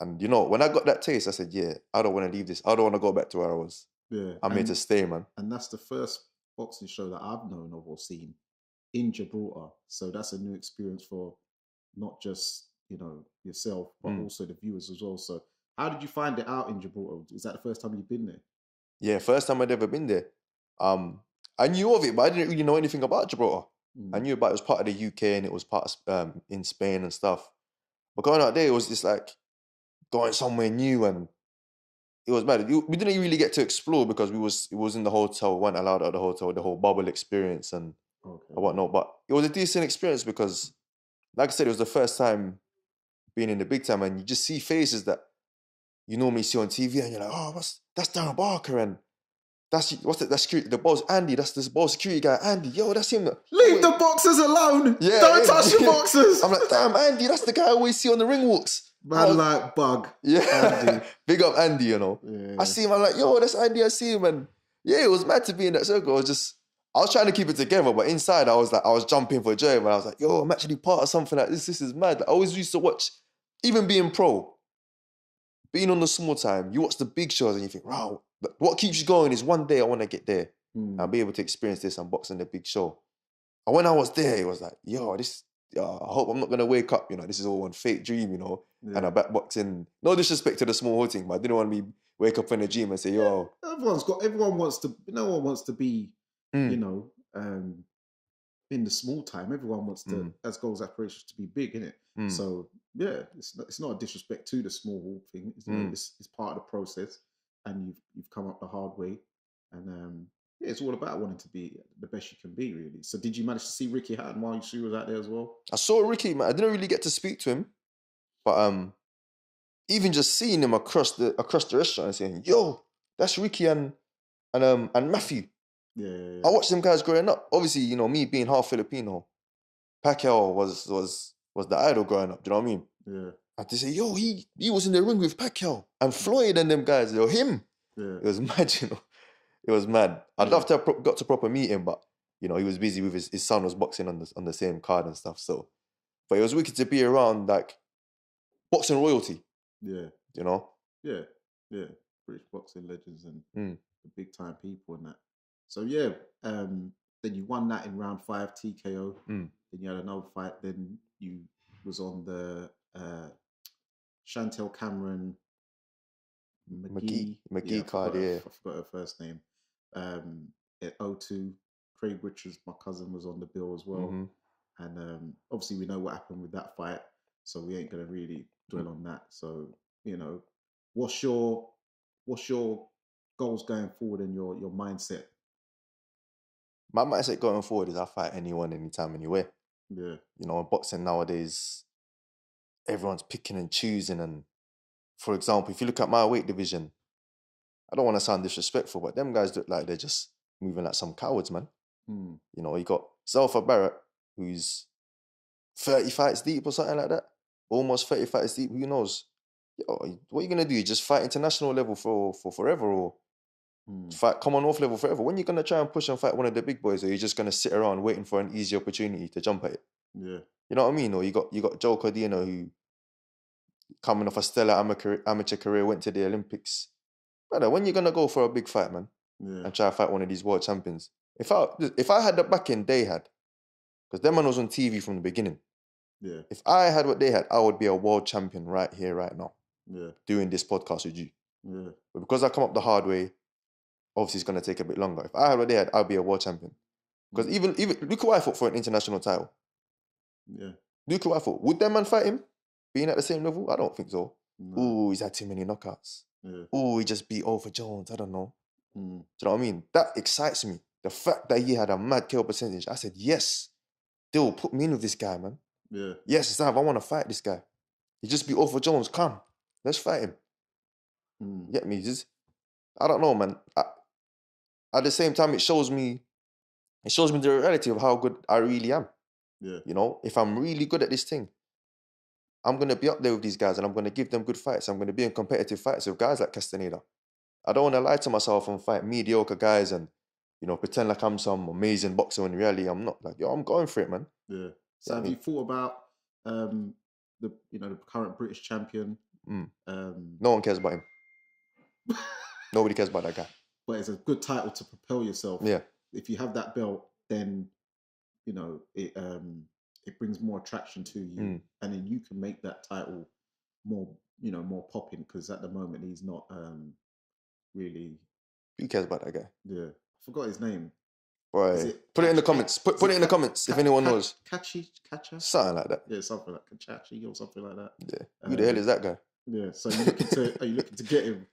And you know, when I got that taste, I said, yeah, I don't want to leave this. I don't want to go back to where I was. Yeah. I'm here to stay, man. And that's the first boxing show that I've known of or seen in Gibraltar. So that's a new experience for not just, you know, yourself, but also the viewers as well. So how did you find it out in Gibraltar? Is that the first time you've been there? Yeah, first time I'd ever been there. I knew of it, but I didn't really know anything about Gibraltar. I knew about it was part of the UK and it was part of in Spain and stuff. But going out there, it was just like going somewhere new, and it was mad. We didn't really get to explore because it was in the hotel. We weren't allowed out of the hotel, the whole bubble experience and whatnot. But it was a decent experience because, like I said, it was the first time being in the big time, and you just see faces that you normally see on TV, and you're like, oh, that's Darren Barker, and that's security, the boss Andy, that's this boss security guy Andy, yo, that's him. Leave the boxers alone. Yeah, don't touch the boxers. I'm like, damn, Andy, that's the guy I always see on the ring walks. Man, like Bug. Yeah, Andy. Big up Andy, you know. Yeah. I see him, I'm like, yo, that's Andy, I see him, and yeah, it was mad to be in that circle. I was trying to keep it together, but inside I was jumping for joy, but I was like, yo, I'm actually part of something like this. This is mad. Like, I always used to watch, even being pro, being on the small time, you watch the big shows and you think, wow, what keeps you going is one day I want to get there and be able to experience this and boxing the big show. And when I was there, it was like, yo, I hope I'm not going to wake up, you know, this is all one fake dream, you know, and I'm back boxing. No disrespect to the small hall thing, but I didn't want to wake up in the gym and say, yo. No one wants to be, you know, in the small time. Everyone wants to, as goals aspirations, to be big, innit? So yeah, it's not a disrespect to the small hall thing. It's part of the process, and you've come up the hard way, and yeah, it's all about wanting to be the best you can be, really. So did you manage to see Ricky Hatton while she was out there as well? I saw Ricky, man. I didn't really get to speak to him, but even just seeing him across the restaurant and saying, yo, that's Ricky and Matthew. Yeah. I watched them guys growing up. Obviously, you know, me being half Filipino, Pacquiao was the idol growing up. Do you know what I mean? Yeah. I had to say, yo, he was in the ring with Pacquiao and Floyd and them guys. Yo, him. Yeah. It was mad, you know. It was mad. I'd love to have got to proper meet him, but you know, he was busy with his son was boxing on the same card and stuff. So, but it was wicked to be around like boxing royalty. Yeah. You know. Yeah. British boxing legends and the big time people and that. So yeah, then you won that in round 5 TKO. Then you had another fight. Then you was on the Chantel Cameron McGee card. I forgot her first name. At O2, Craig Richards, my cousin, was on the bill as well. And obviously we know what happened with that fight, so we ain't gonna really dwell on that. So, you know, what's your goals going forward and your mindset? My mindset going forward is I fight anyone, anytime, anywhere. Yeah. You know, in boxing nowadays, everyone's picking and choosing. And for example, if you look at my weight division, I don't want to sound disrespectful, but them guys look like they're just moving like some cowards, man. You know, you got Zelfa Barrett, who's 30 fights deep or something like that. Almost 30 fights deep, who knows? Yo, what are you going to do? Just fight international level for forever, or fight Commonwealth level forever? When you going to try and push and fight one of the big boys, or you're just going to sit around waiting for an easy opportunity to jump at it? Yeah. You know what I mean? Or you got Joe Cordino, who coming off a stellar amateur career, went to the Olympics. Brother, when you going to go for a big fight, man? Yeah. And try to fight one of these world champions? If I had the backing they had, because them man was on TV from the beginning. Yeah. If I had what they had, I would be a world champion right here, right now. Yeah. Doing this podcast with you. Yeah. But because I come up the hard way, obviously it's going to take a bit longer. If I had what they had, I'd be a world champion. Because even look who I fought for an international title. Yeah. Look who I fought. Would that man fight him? Being at the same level? I don't think so. No. Ooh, he's had too many knockouts. Yeah. Ooh, he just beat Over Jones. I don't know. Do you know what I mean? That excites me. The fact that he had a mad kill percentage. I said, yes, they'll put me in with this guy, man. Yeah. Yes, it's time. I want to fight this guy. He just beat Over Jones. Come, let's fight him. Get me? I don't know, man. At the same time, it shows me the reality of how good I really am. Yeah. You know, if I'm really good at this thing, I'm going to be up there with these guys and I'm going to give them good fights. I'm going to be in competitive fights with guys like Castaneda. I don't want to lie to myself and fight mediocre guys and, you know, pretend like I'm some amazing boxer when in reality I'm not. Like, yo, I'm going for it, man. Yeah. So have you thought about the the current British champion? No one cares about him. Nobody cares about that guy. But it's a good title to propel yourself. Yeah. If you have that belt, then it brings more attraction to you, and then you can make that title more more popping, because at the moment he's not really. Who cares about that guy? Yeah, I forgot his name. Boy, put it in the comments. Put it in the comments if anyone knows. Catcher? Something like that. Yeah, something like Kachachi or something like that. Yeah. Who the hell is that guy? Yeah. So are you looking to get him?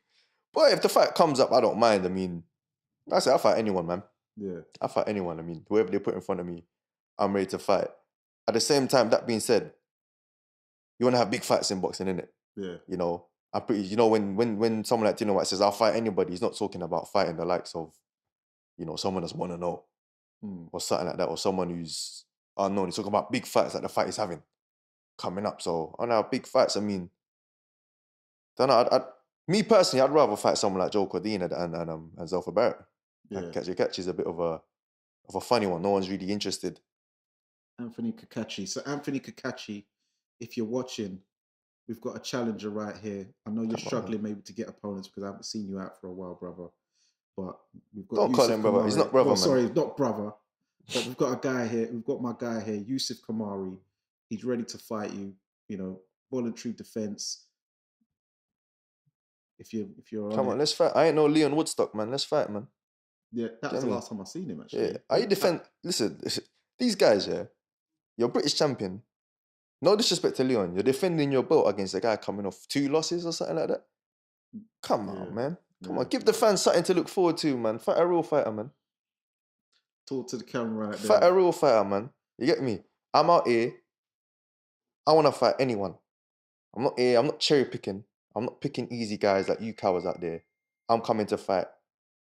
Boy, if the fight comes up, I don't mind. I mean, I say I'll fight anyone, man. Yeah. I'll fight anyone. I mean, whoever they put in front of me, I'm ready to fight. At the same time, that being said, you want to have big fights in boxing, innit? Yeah. You know, I'm pretty. When someone like Dino White says I'll fight anybody, he's not talking about fighting the likes of, someone that's 1-0 or something like that, or someone who's unknown. He's talking about big fights like the fight he's having coming up. So on our big fights, I mean, me personally, I'd rather fight someone like Joe Cordina and Zelfa Barrett. Yeah. Catch is a bit of a funny one. No one's really interested. Anthony Kakachi. So Anthony Kakachi, if you're watching, we've got a challenger right here. I know you're struggling maybe to get opponents because I haven't seen you out for a while, brother. But we've got. Don't call him brother. He's not brother, man. Sorry, he's not brother. But we've got a guy here. We've got my guy here, Youssef Khoumari. He's ready to fight you. Voluntary defense. If you're come on, let's fight. I ain't no Leon Woodstock, man. Let's fight, man. Yeah, that was the last time I seen him, actually. Yeah, are you defend? Listen, these guys, yeah, you're British champion. No disrespect to Leon, you're defending your belt against a guy coming off 2 losses or something like that. Come on, man. Come on, give the fans something to look forward to, man. Fight a real fighter, man. Talk to the camera right there. Fight a real fighter, man. You get me? I'm out here. I want to fight anyone. I'm not here. I'm not cherry picking. I'm not picking easy guys like you cowards out there. I'm coming to fight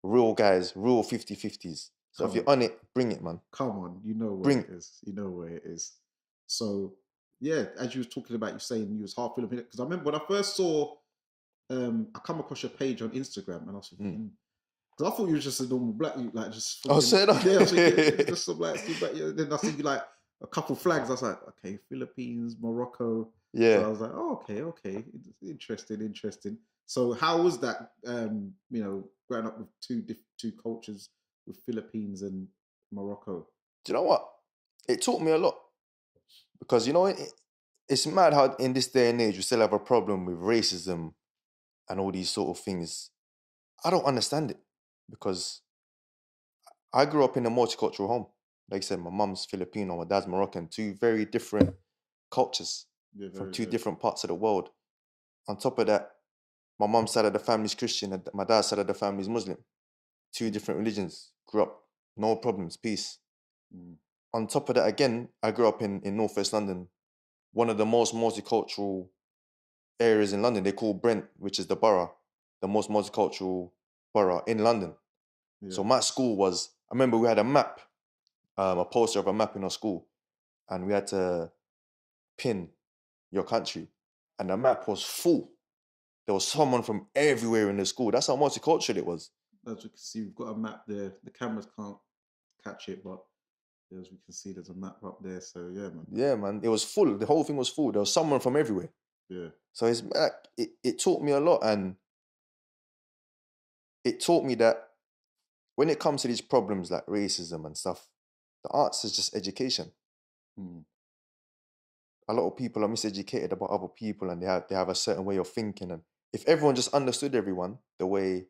real guys, real 50-50s. So if you're on it, bring it, man. Come on, you know where it is. You know where it is. So, yeah, as you was talking about, you saying you was half Filipino. Because I remember when I first saw, I come across your page on Instagram, and I was thinking, because I thought you were just a normal black, like just. Oh, say that? Yeah, I was thinking, just some black, then I see you like a couple flags. I was like, okay, Philippines, Morocco. Yeah. So I was like, oh, okay, interesting. So how was that? Growing up with two cultures, with Philippines and Morocco. Do you know what? It taught me a lot, because it's mad how in this day and age we still have a problem with racism and all these sort of things. I don't understand it, because I grew up in a multicultural home. Like I said, my mum's Filipino, my dad's Moroccan. 2 very different cultures from 2 different parts of the world. On top of that, my mum's side of the family's Christian and my dad's side of the family's Muslim. 2 different religions. Grew up, no problems, peace. On top of that, again, I grew up in Northwest London, one of the most multicultural areas in London. They call Brent, which is the borough, the most multicultural borough in London. Yeah. So my school was, I remember we had a map, a poster of a map in our school, and we had to pin your country, and the map was full. There was someone from everywhere in the school. That's how multicultural it was. As you can see, we've got a map there. The cameras can't catch it, but as we can see, there's a map up there. So yeah, man. Yeah, man. It was full. The whole thing was full. There was someone from everywhere. Yeah. So it taught me a lot, and it taught me that when it comes to these problems like racism and stuff, the answer is just education. A lot of people are miseducated about other people, and they have a certain way of thinking. And if everyone just understood everyone the way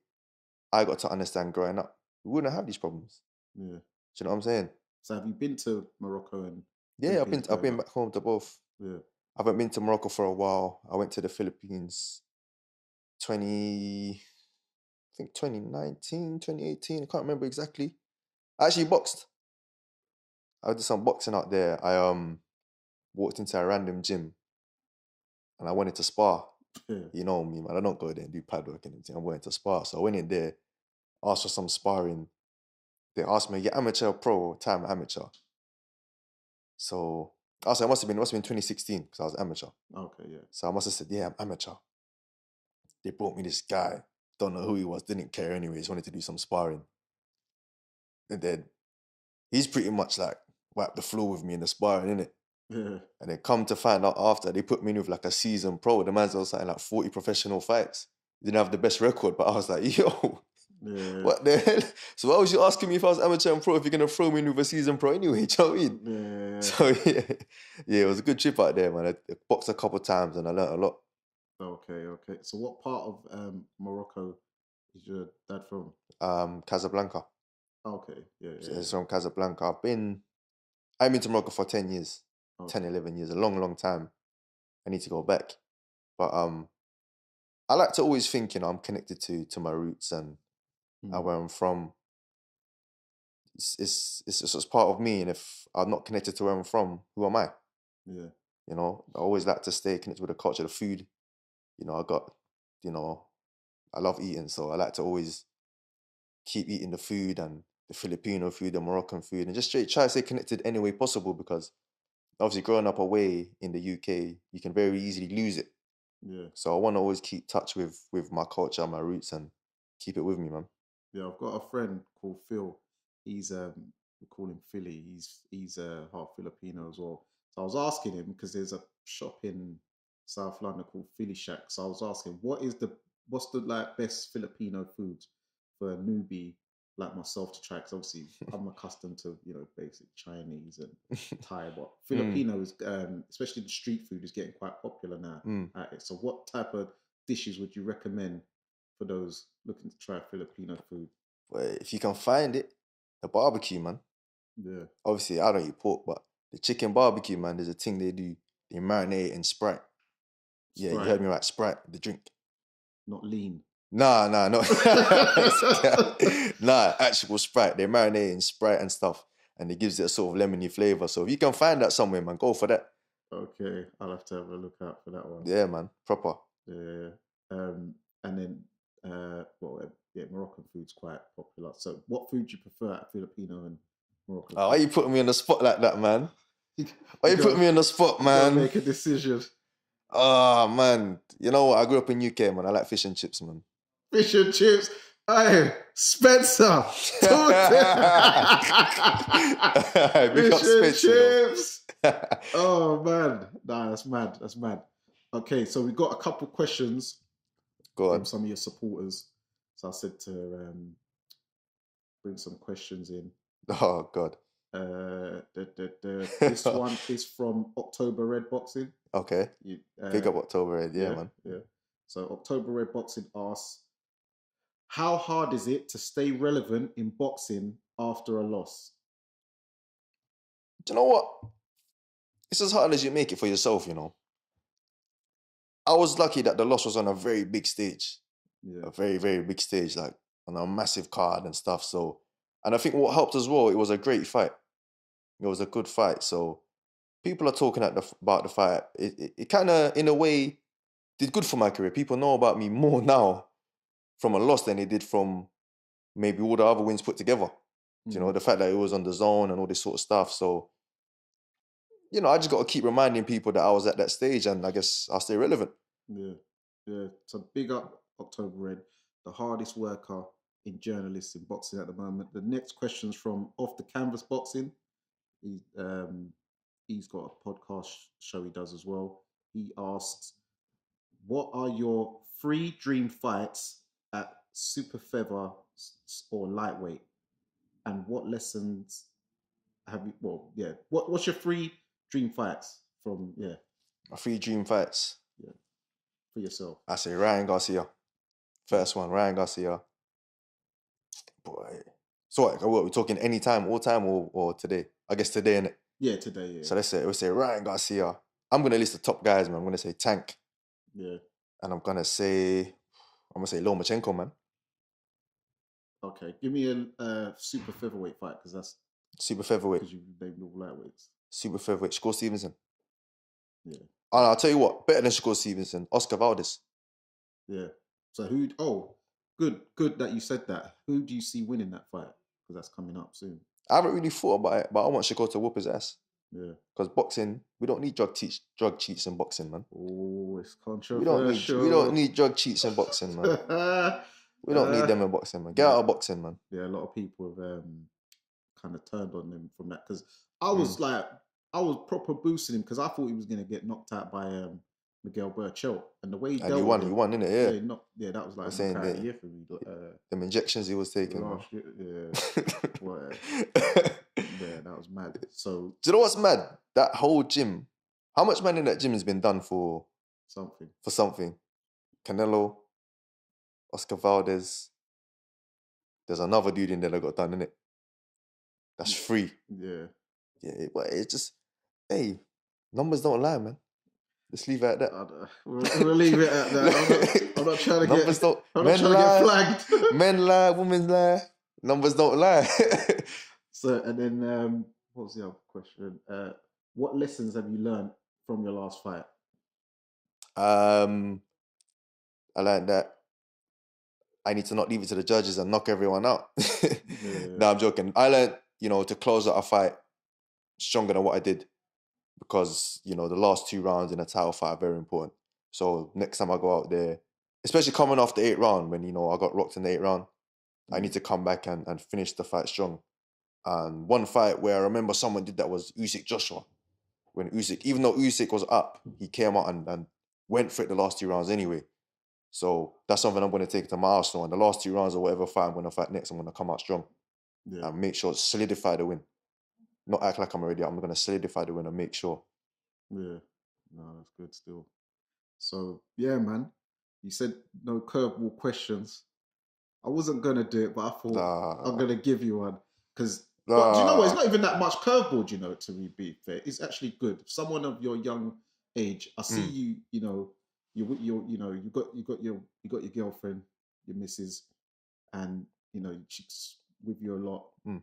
I got to understand growing up, we wouldn't have these problems. Yeah. Do you know what I'm saying? So have you been to Morocco and? Yeah, I've been back home to both. Yeah. I haven't been to Morocco for a while. I went to the Philippines 2019, 2018. I can't remember exactly. I actually boxed. I did some boxing out there. I walked into a random gym and I wanted to spar. Yeah. You know me, man. I don't go there and do pad work and everything. I wanted to spar. So I went in there, asked for some sparring. They asked me, "You amateur or pro?" Time amateur. So I said, it must have been 2016 because I was amateur. Okay, yeah. So I must have said, "Yeah, I'm amateur." They brought me this guy. Don't know who he was. Didn't care anyway. Just wanted to do some sparring. And then he's pretty much like wiped the floor with me in the sparring, innit? Yeah. And then come to find out after, they put me in with like a seasoned pro. The man's was like 40 professional fights. Didn't have the best record, but I was like, yo, Yeah. what the hell? So why was you asking me if I was amateur and pro if you're going to throw me in with a seasoned pro anyway? Do you know what I mean? Yeah. So yeah, it was a good trip out there, man. I boxed a couple of times and I learned a lot. Okay. So what part of Morocco is your dad from? Casablanca. Okay. Yeah. So it's from Casablanca. I've been to Morocco for 10 years, Okay. 10, 11 years, a long time. I need to go back. But I like to always think, I'm connected to my roots and where I'm from. It's part of me, and if I'm not connected to where I'm from, who am I? Yeah. I always like to stay connected with the culture, the food. I got, I love eating, so I like to always keep eating the food and the Filipino food, the Moroccan food, and just try to stay connected any way possible, because obviously growing up away in the UK, you can very easily lose it. Yeah. So I want to always keep touch with my culture, my roots, and keep it with me, man. Yeah, I've got a friend called Phil. He's we call him Philly. He's half Filipino as well. So I was asking him because there's a shop in South London called Philly Shack. So I was asking, what's the like best Filipino food for a newbie like myself to try? Because obviously I'm accustomed to basic Chinese and Thai, but Filipino is especially the street food is getting quite popular now. At it. So what type of dishes would you recommend for those looking to try Filipino food? But if you can find it, the barbecue, man. Yeah. Obviously, I don't eat pork, but the chicken barbecue, man, there's a thing they do. They marinate it in Sprite. Yeah, you heard me right. Sprite, the drink. Not lean. Nah, no. Nah, actual Sprite. They marinate in Sprite and stuff, and it gives it a sort of lemony flavor. So if you can find that somewhere, man, go for that. Okay, I'll have to have a look out for that one. Yeah, man, proper. Yeah. And then, Moroccan food's quite popular. So what food do you prefer at Filipino and Moroccan Why food? you putting me on the spot like that, man? Why you putting me on the spot, You man? gotta make a decision. Oh, man. You know what? I grew up in UK, man. I like fish and chips, man. Fish and chips. Hey, Spencer. Big up Fish and Spencer, chips. Oh man, nah, that's mad. That's mad. Okay, so we got a couple questions Go from on. some of your supporters. So I said to bring some questions in. Oh, God. This one is from October Red Boxing. Okay. Big up October Red, yeah, man. Yeah. So October Red Boxing asks, how hard is it to stay relevant in boxing after a loss? Do you know what? It's as hard as you make it for yourself, I was lucky that the loss was on a very big stage. Yeah. A very, very big stage, like on a massive card and stuff. So, and I think what helped as well, it was a great fight. It was a good fight. So people are talking about the fight. It kind of, in a way, did good for my career. People know about me more now from a loss than they did from maybe all the other wins put together. Mm-hmm. The fact that it was on the zone and all this sort of stuff. So, I just got to keep reminding people that I was at that stage, and I guess I'll stay relevant. Yeah. So big up October Red, the hardest worker in journalists in boxing at the moment. The next question's from Off the Canvas Boxing. He's got a podcast show he does as well. He asks, what are your 3 dream fights at super feather or lightweight? And what lessons have you, what's your 3 dream fights from, My 3 dream fights. Yeah, for yourself. I say Ryan Garcia. First one, Ryan Garcia. Boy. So what, we're talking anytime, all time, or today? I guess today, innit? Yeah, today, yeah. So let's say Ryan Garcia. I'm going to list the top guys, man. I'm going to say Tank. Yeah. And I'm going to say Lomachenko, man. Okay, give me a super featherweight fight, because that's... Super featherweight. Because you named all lightweights. Super featherweight. Shakur Stevenson. Yeah. And I'll tell you what, better than Shakur Stevenson, Oscar Valdez. Yeah. So good that you said that. Who do you see winning that fight? Because that's coming up soon. I haven't really thought about it, but I want Shakur to whoop his ass. Yeah. Because boxing, we don't need drug cheats in boxing, man. Oh, it's controversial. We don't need drug cheats in boxing, man. We don't need them in boxing, man. Get out of boxing, man. Yeah, a lot of people have kind of turned on them from that. Because I was like, I was proper boosting him because I thought he was gonna get knocked out by Miguel Burchell, and the way he And dealt with him, you won, innit? Yeah. yeah, that was I like was saying knockout of the that year for me. them injections he was taking. Last year, well, yeah, that was mad. So Do you know what's mad? That whole gym. How much money in that gym has been done for something. Canelo, Oscar Valdez. There's another dude in there that got done, innit? That's free. Yeah. Yeah, but it's just, hey, numbers don't lie, man. Let's leave it at that. We'll leave it at that. I'm not trying to numbers get. Don't, I'm men not trying lie, to get flagged. Men lie, women lie. Numbers don't lie. So, and then what was the other question? What lessons have you learned from your last fight? I learned that I need to not leave it to the judges and knock everyone out. No, I'm joking. I learned, to close out a fight stronger than what I did because, the last 2 rounds in a title fight are very important. So next time I go out there, especially coming off the 8th round when, I got rocked in the 8th round, I need to come back and finish the fight strong. And one fight where I remember someone did that was Usyk Joshua. When Usyk, even though Usyk was up, he came out and went for it the last 2 rounds anyway. So that's something I'm going to take to my arsenal. And the last 2 rounds or whatever fight I'm going to fight next, I'm going to come out strong. Yeah. And make sure, solidify the win. Not act like I'm already out. I'm going to solidify the win and make sure. Yeah. No, that's good still. So, yeah, man. You said no curveball questions. I wasn't going to do it, but I thought I'm going to give you one. Because, do you know what? It's not even that much curveball, to be fair. It's actually good. Someone of your young age, I see you, you got your girlfriend, your missus, and she's with you a lot. You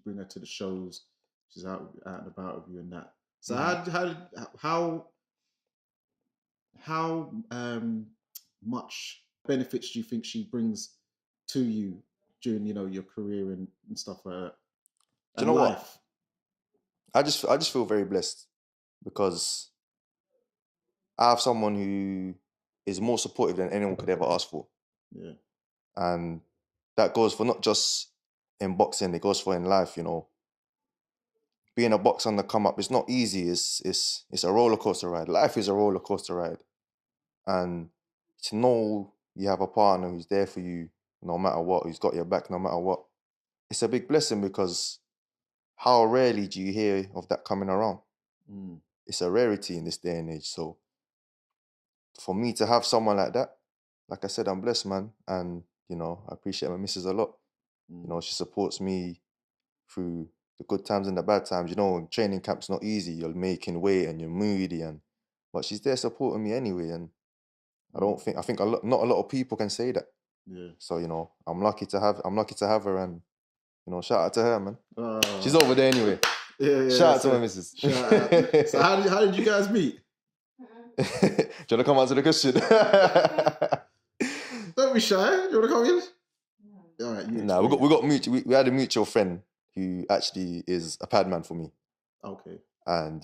bring her to the shows. She's out and about with you and that. So how much benefits do you think she brings to you during your career and stuff like that? Do you know life? What? I just feel very blessed because I have someone who is more supportive than anyone could ever ask for. Yeah. And that goes for not just in boxing, it goes for in life, Being a boxer on the come up, it's not easy. It's a roller coaster ride. Life is a roller coaster ride. And to know you have a partner who's there for you no matter what, who's got your back no matter what, it's a big blessing because how rarely do you hear of that coming around? It's a rarity in this day and age. So for me to have someone like that, like I said, I'm blessed, man. And, I appreciate my missus a lot. She supports me through the good times and the bad times. Training camp's not easy. You're making weight and you're moody, but she's there supporting me anyway. And I think not a lot of people can say that. Yeah. So I'm lucky to have her, and shout out to her, man. She's over there anyway. Yeah. Shout out to my missus. Shout out. So how did you guys meet? Do you want to come answer the question? Don't be shy. You want to come in? All right. Nah, we got mutual. We had a mutual friend who actually is a pad man for me. Okay. And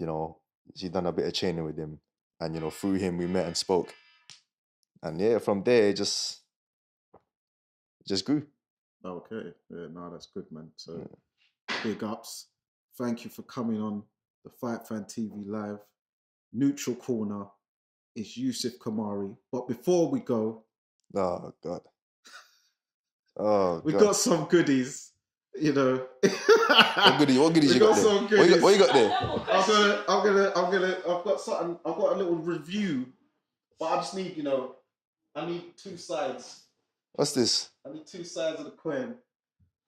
she's done a bit of training with him, and through him we met and spoke. And yeah, from there it just grew. Okay. Yeah, no, that's good, man. So big ups. Thank you for coming on the Fight Fan TV Live. Neutral corner is Youssef Khoumari. But before we go, oh God, we got some goodies. What goodies you got there? Some goodies. What you got there? I've got something. I've got a little review, but I just need, I need 2 sides. What's this? I need 2 sides of the coin.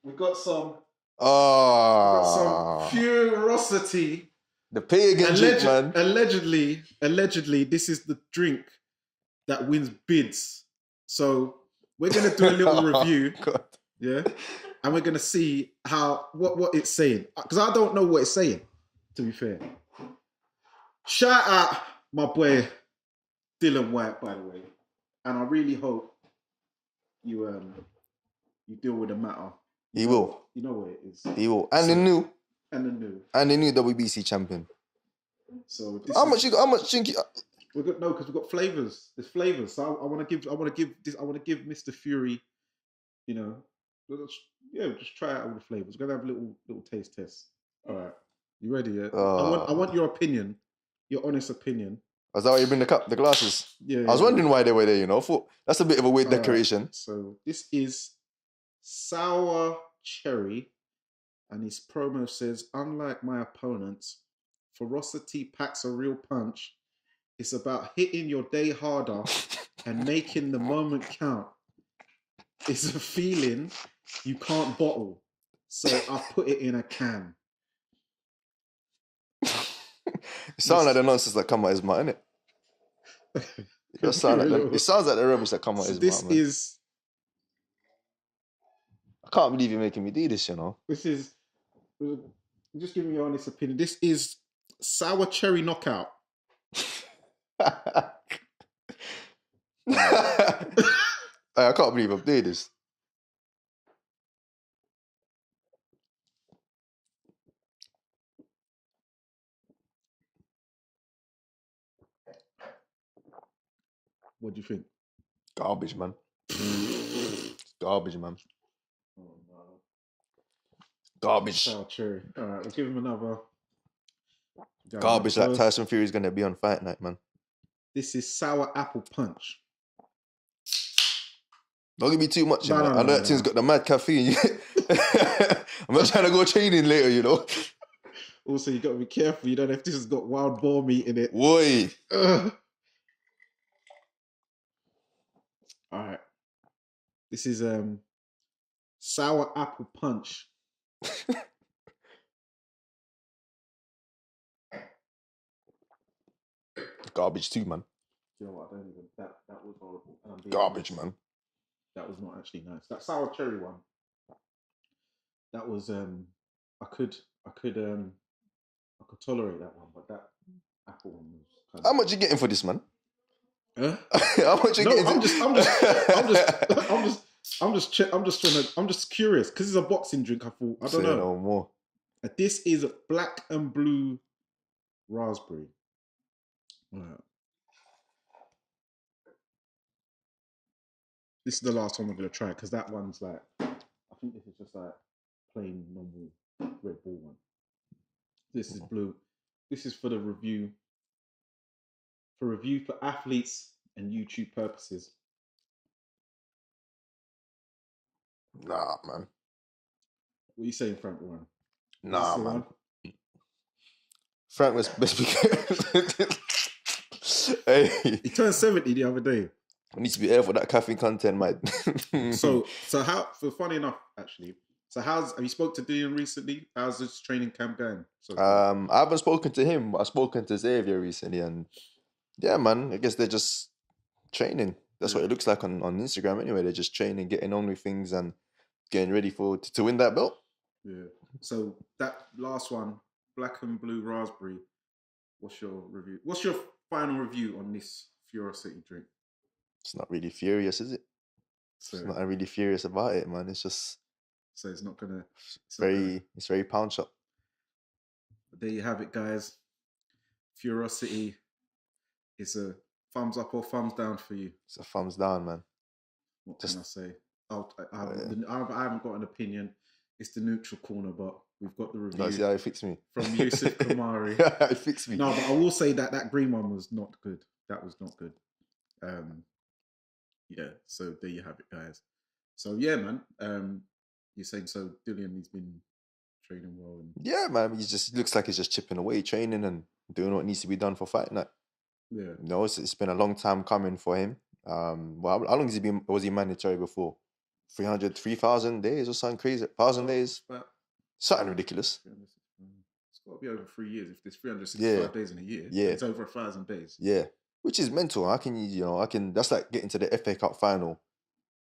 We got some. Oh. Some Purosity. The pagan drink, man. Allegedly, this is the drink that wins bids. So we're gonna do a little review. God. Yeah. And we're gonna see what it's saying. Because I don't know what it's saying, to be fair. Shout out my boy Dylan White, by the way. And I really hope you deal with the matter. He will. You know what it is. He will. And the new WBC champion. So how much drink you? Because we've got flavors. There's flavors. So I want to give Mr. Fury, just try out all the flavors. We're gonna have a little taste test. All right. You ready? Yeah. I Uh, want your opinion, your honest opinion. is that why you bring the glasses? Yeah. I was wondering why they were there, you know. I thought that's a bit of a weird All right. decoration. So this is sour cherry, and his promo says, "Unlike my opponents, ferocity packs a real punch. It's about hitting your day harder and making the moment count. It's a feeling you can't bottle, so I put it in a can." It sounds like the nonsense that come out his mouth, innit? It does sound like it sounds like the rubbish that come out his mouth, man. I can't believe you're making me do this, you know. This is just give me your honest opinion. This is sour cherry knockout. I can't believe I'm doing this. What do you think? Garbage, man. Garbage, man. Oh, no. Garbage. Sour cherry. All right, we'll give him another. Garbage like Tyson Fury's going to be on Fight Night, man. This is sour apple punch. Don't give me too much, you know. I know that thing's got the mad caffeine. I'm not trying to go training later, you know. Also, you got to be careful. You don't know if this has got wild boar meat in it. Woi. All right. This is sour apple punch. Garbage too, man. You know what? I don't even. That was horrible. Garbage, man. That was not actually nice. That sour cherry one. That was I could tolerate that one, but that apple one was. How much you getting for this, man? Huh? How much you getting? I'm just curious because it's a boxing drink. I thought I don't know. No more. This is black and blue raspberry. This is the last one I'm gonna try because that one's like I think this is just like plain normal Red Bull one. This is blue. This is for the review. For athletes and YouTube purposes. Nah, man. What are you saying, Frank Warren? Nah, man. Frank was best be Hey. He turned 70 the other day. I need to be careful that caffeine content, mate. so funny enough, actually. So have you spoke to Dion recently? How's this training camp going? I haven't spoken to him, but I've spoken to Xavier recently, and yeah, man, I guess they're just training. That's what it looks like on Instagram anyway. They're just training, getting on with things and getting ready to win that belt. Yeah. So that last one, black and blue raspberry, what's your review? What's your final review on this Ferocity drink? It's not really furious, is it? So, it's not really furious about it, man. It's just... So it's not gonna... It's very pound shop. But there you have it, guys. Ferocity is a thumbs up or thumbs down for you. It's a thumbs down, man. What can I say? I haven't got an opinion. It's the neutral corner, but we've got the review. That's how it fixed me. From Youssef Khoumari. It fixed me. No, but I will say that green one was not good. That was not good. Yeah, so there you have it, guys. So yeah, man. You're saying so Dillian, he's been training well. Yeah, man. He just looks like he's just chipping away, training and doing what needs to be done for Fight Night. Yeah. You know, it's been a long time coming for him. Well, how long has he been? Was he mandatory before? 3,000 days or something crazy? 1,000 days? Something ridiculous. It's got to be over 3 years. If there's 365 days in a year, it's over 1,000 days. Yeah, which is mental. How can you, that's like getting to the FA Cup final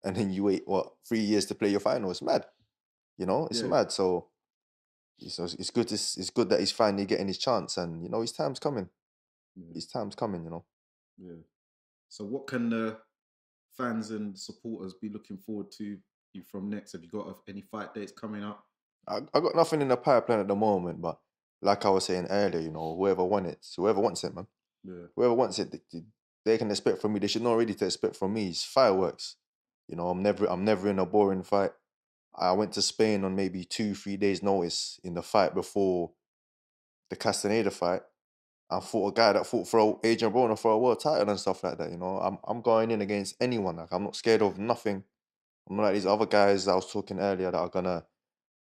and then you wait, 3 years to play your final? It's mad. You know, it's mad. So it's good. It's good that he's finally getting his chance, and his time's coming. Yeah. His time's coming. Yeah. So what can the fans and supporters be looking forward to you from next? Have you got any fight dates coming up? I got nothing in the pipeline at the moment, but like I was saying earlier, whoever wants it, man. Yeah. Whoever wants it, they can expect from me. They should know already to expect from me. It's fireworks. I'm never in a boring fight. I went to Spain on maybe 2-3 days notice in the fight before the Castaneda fight and fought a guy that fought for Adrian Broner for a world title and stuff like that. You know, I'm going in against anyone. Like, I'm not scared of nothing. I'm not like these other guys that I was talking earlier that are gonna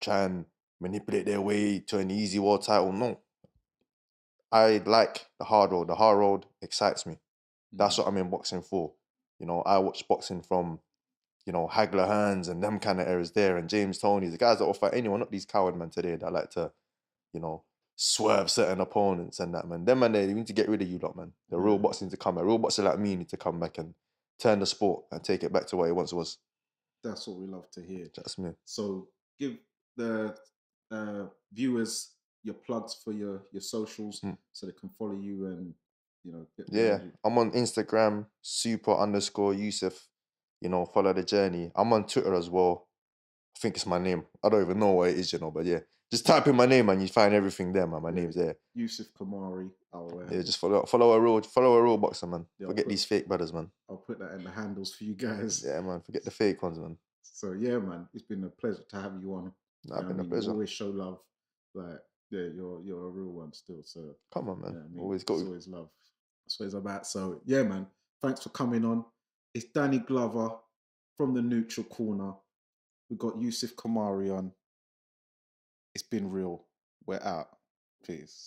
try and manipulate their way to an easy world title. No, I like the hard road. The hard road excites me. That's what I'm in boxing for. You know, I watch boxing from, you know, Hagler Hearns and them kind of eras there, and James Toney, the guys that will fight anyone, not these coward men today that like to, you know, swerve certain opponents and that, man. Them man, they need to get rid of you lot, man. The real boxing to come. A real boxer like me need to come back and turn the sport and take it back to what it once was. That's what we love to hear. That's me. So give the viewers your plugs for your socials so they can follow you and, you know, get you. I'm on Instagram, super_Youssef. You know, follow the journey. I'm on Twitter as well. I think it's my name. I don't even know what it is, you know, but yeah. Just type in my name and you find everything there, man. My name's there. Youssef Khoumari. Just follow a real boxer, man. Forget these fake brothers, man. I'll put that in the handles for you guys. Yeah, man. Forget the fake ones, man. So yeah, man, it's been a pleasure to have you on. It's been a pleasure. You always show love. Like, yeah, you're a real one still. So come on, man. Yeah, I mean, always love. That's what it's about. So yeah, man. Thanks for coming on. It's Danny Glover from the Neutral Corner. We got Youssef Khoumari on. It's been real. We're out. Peace.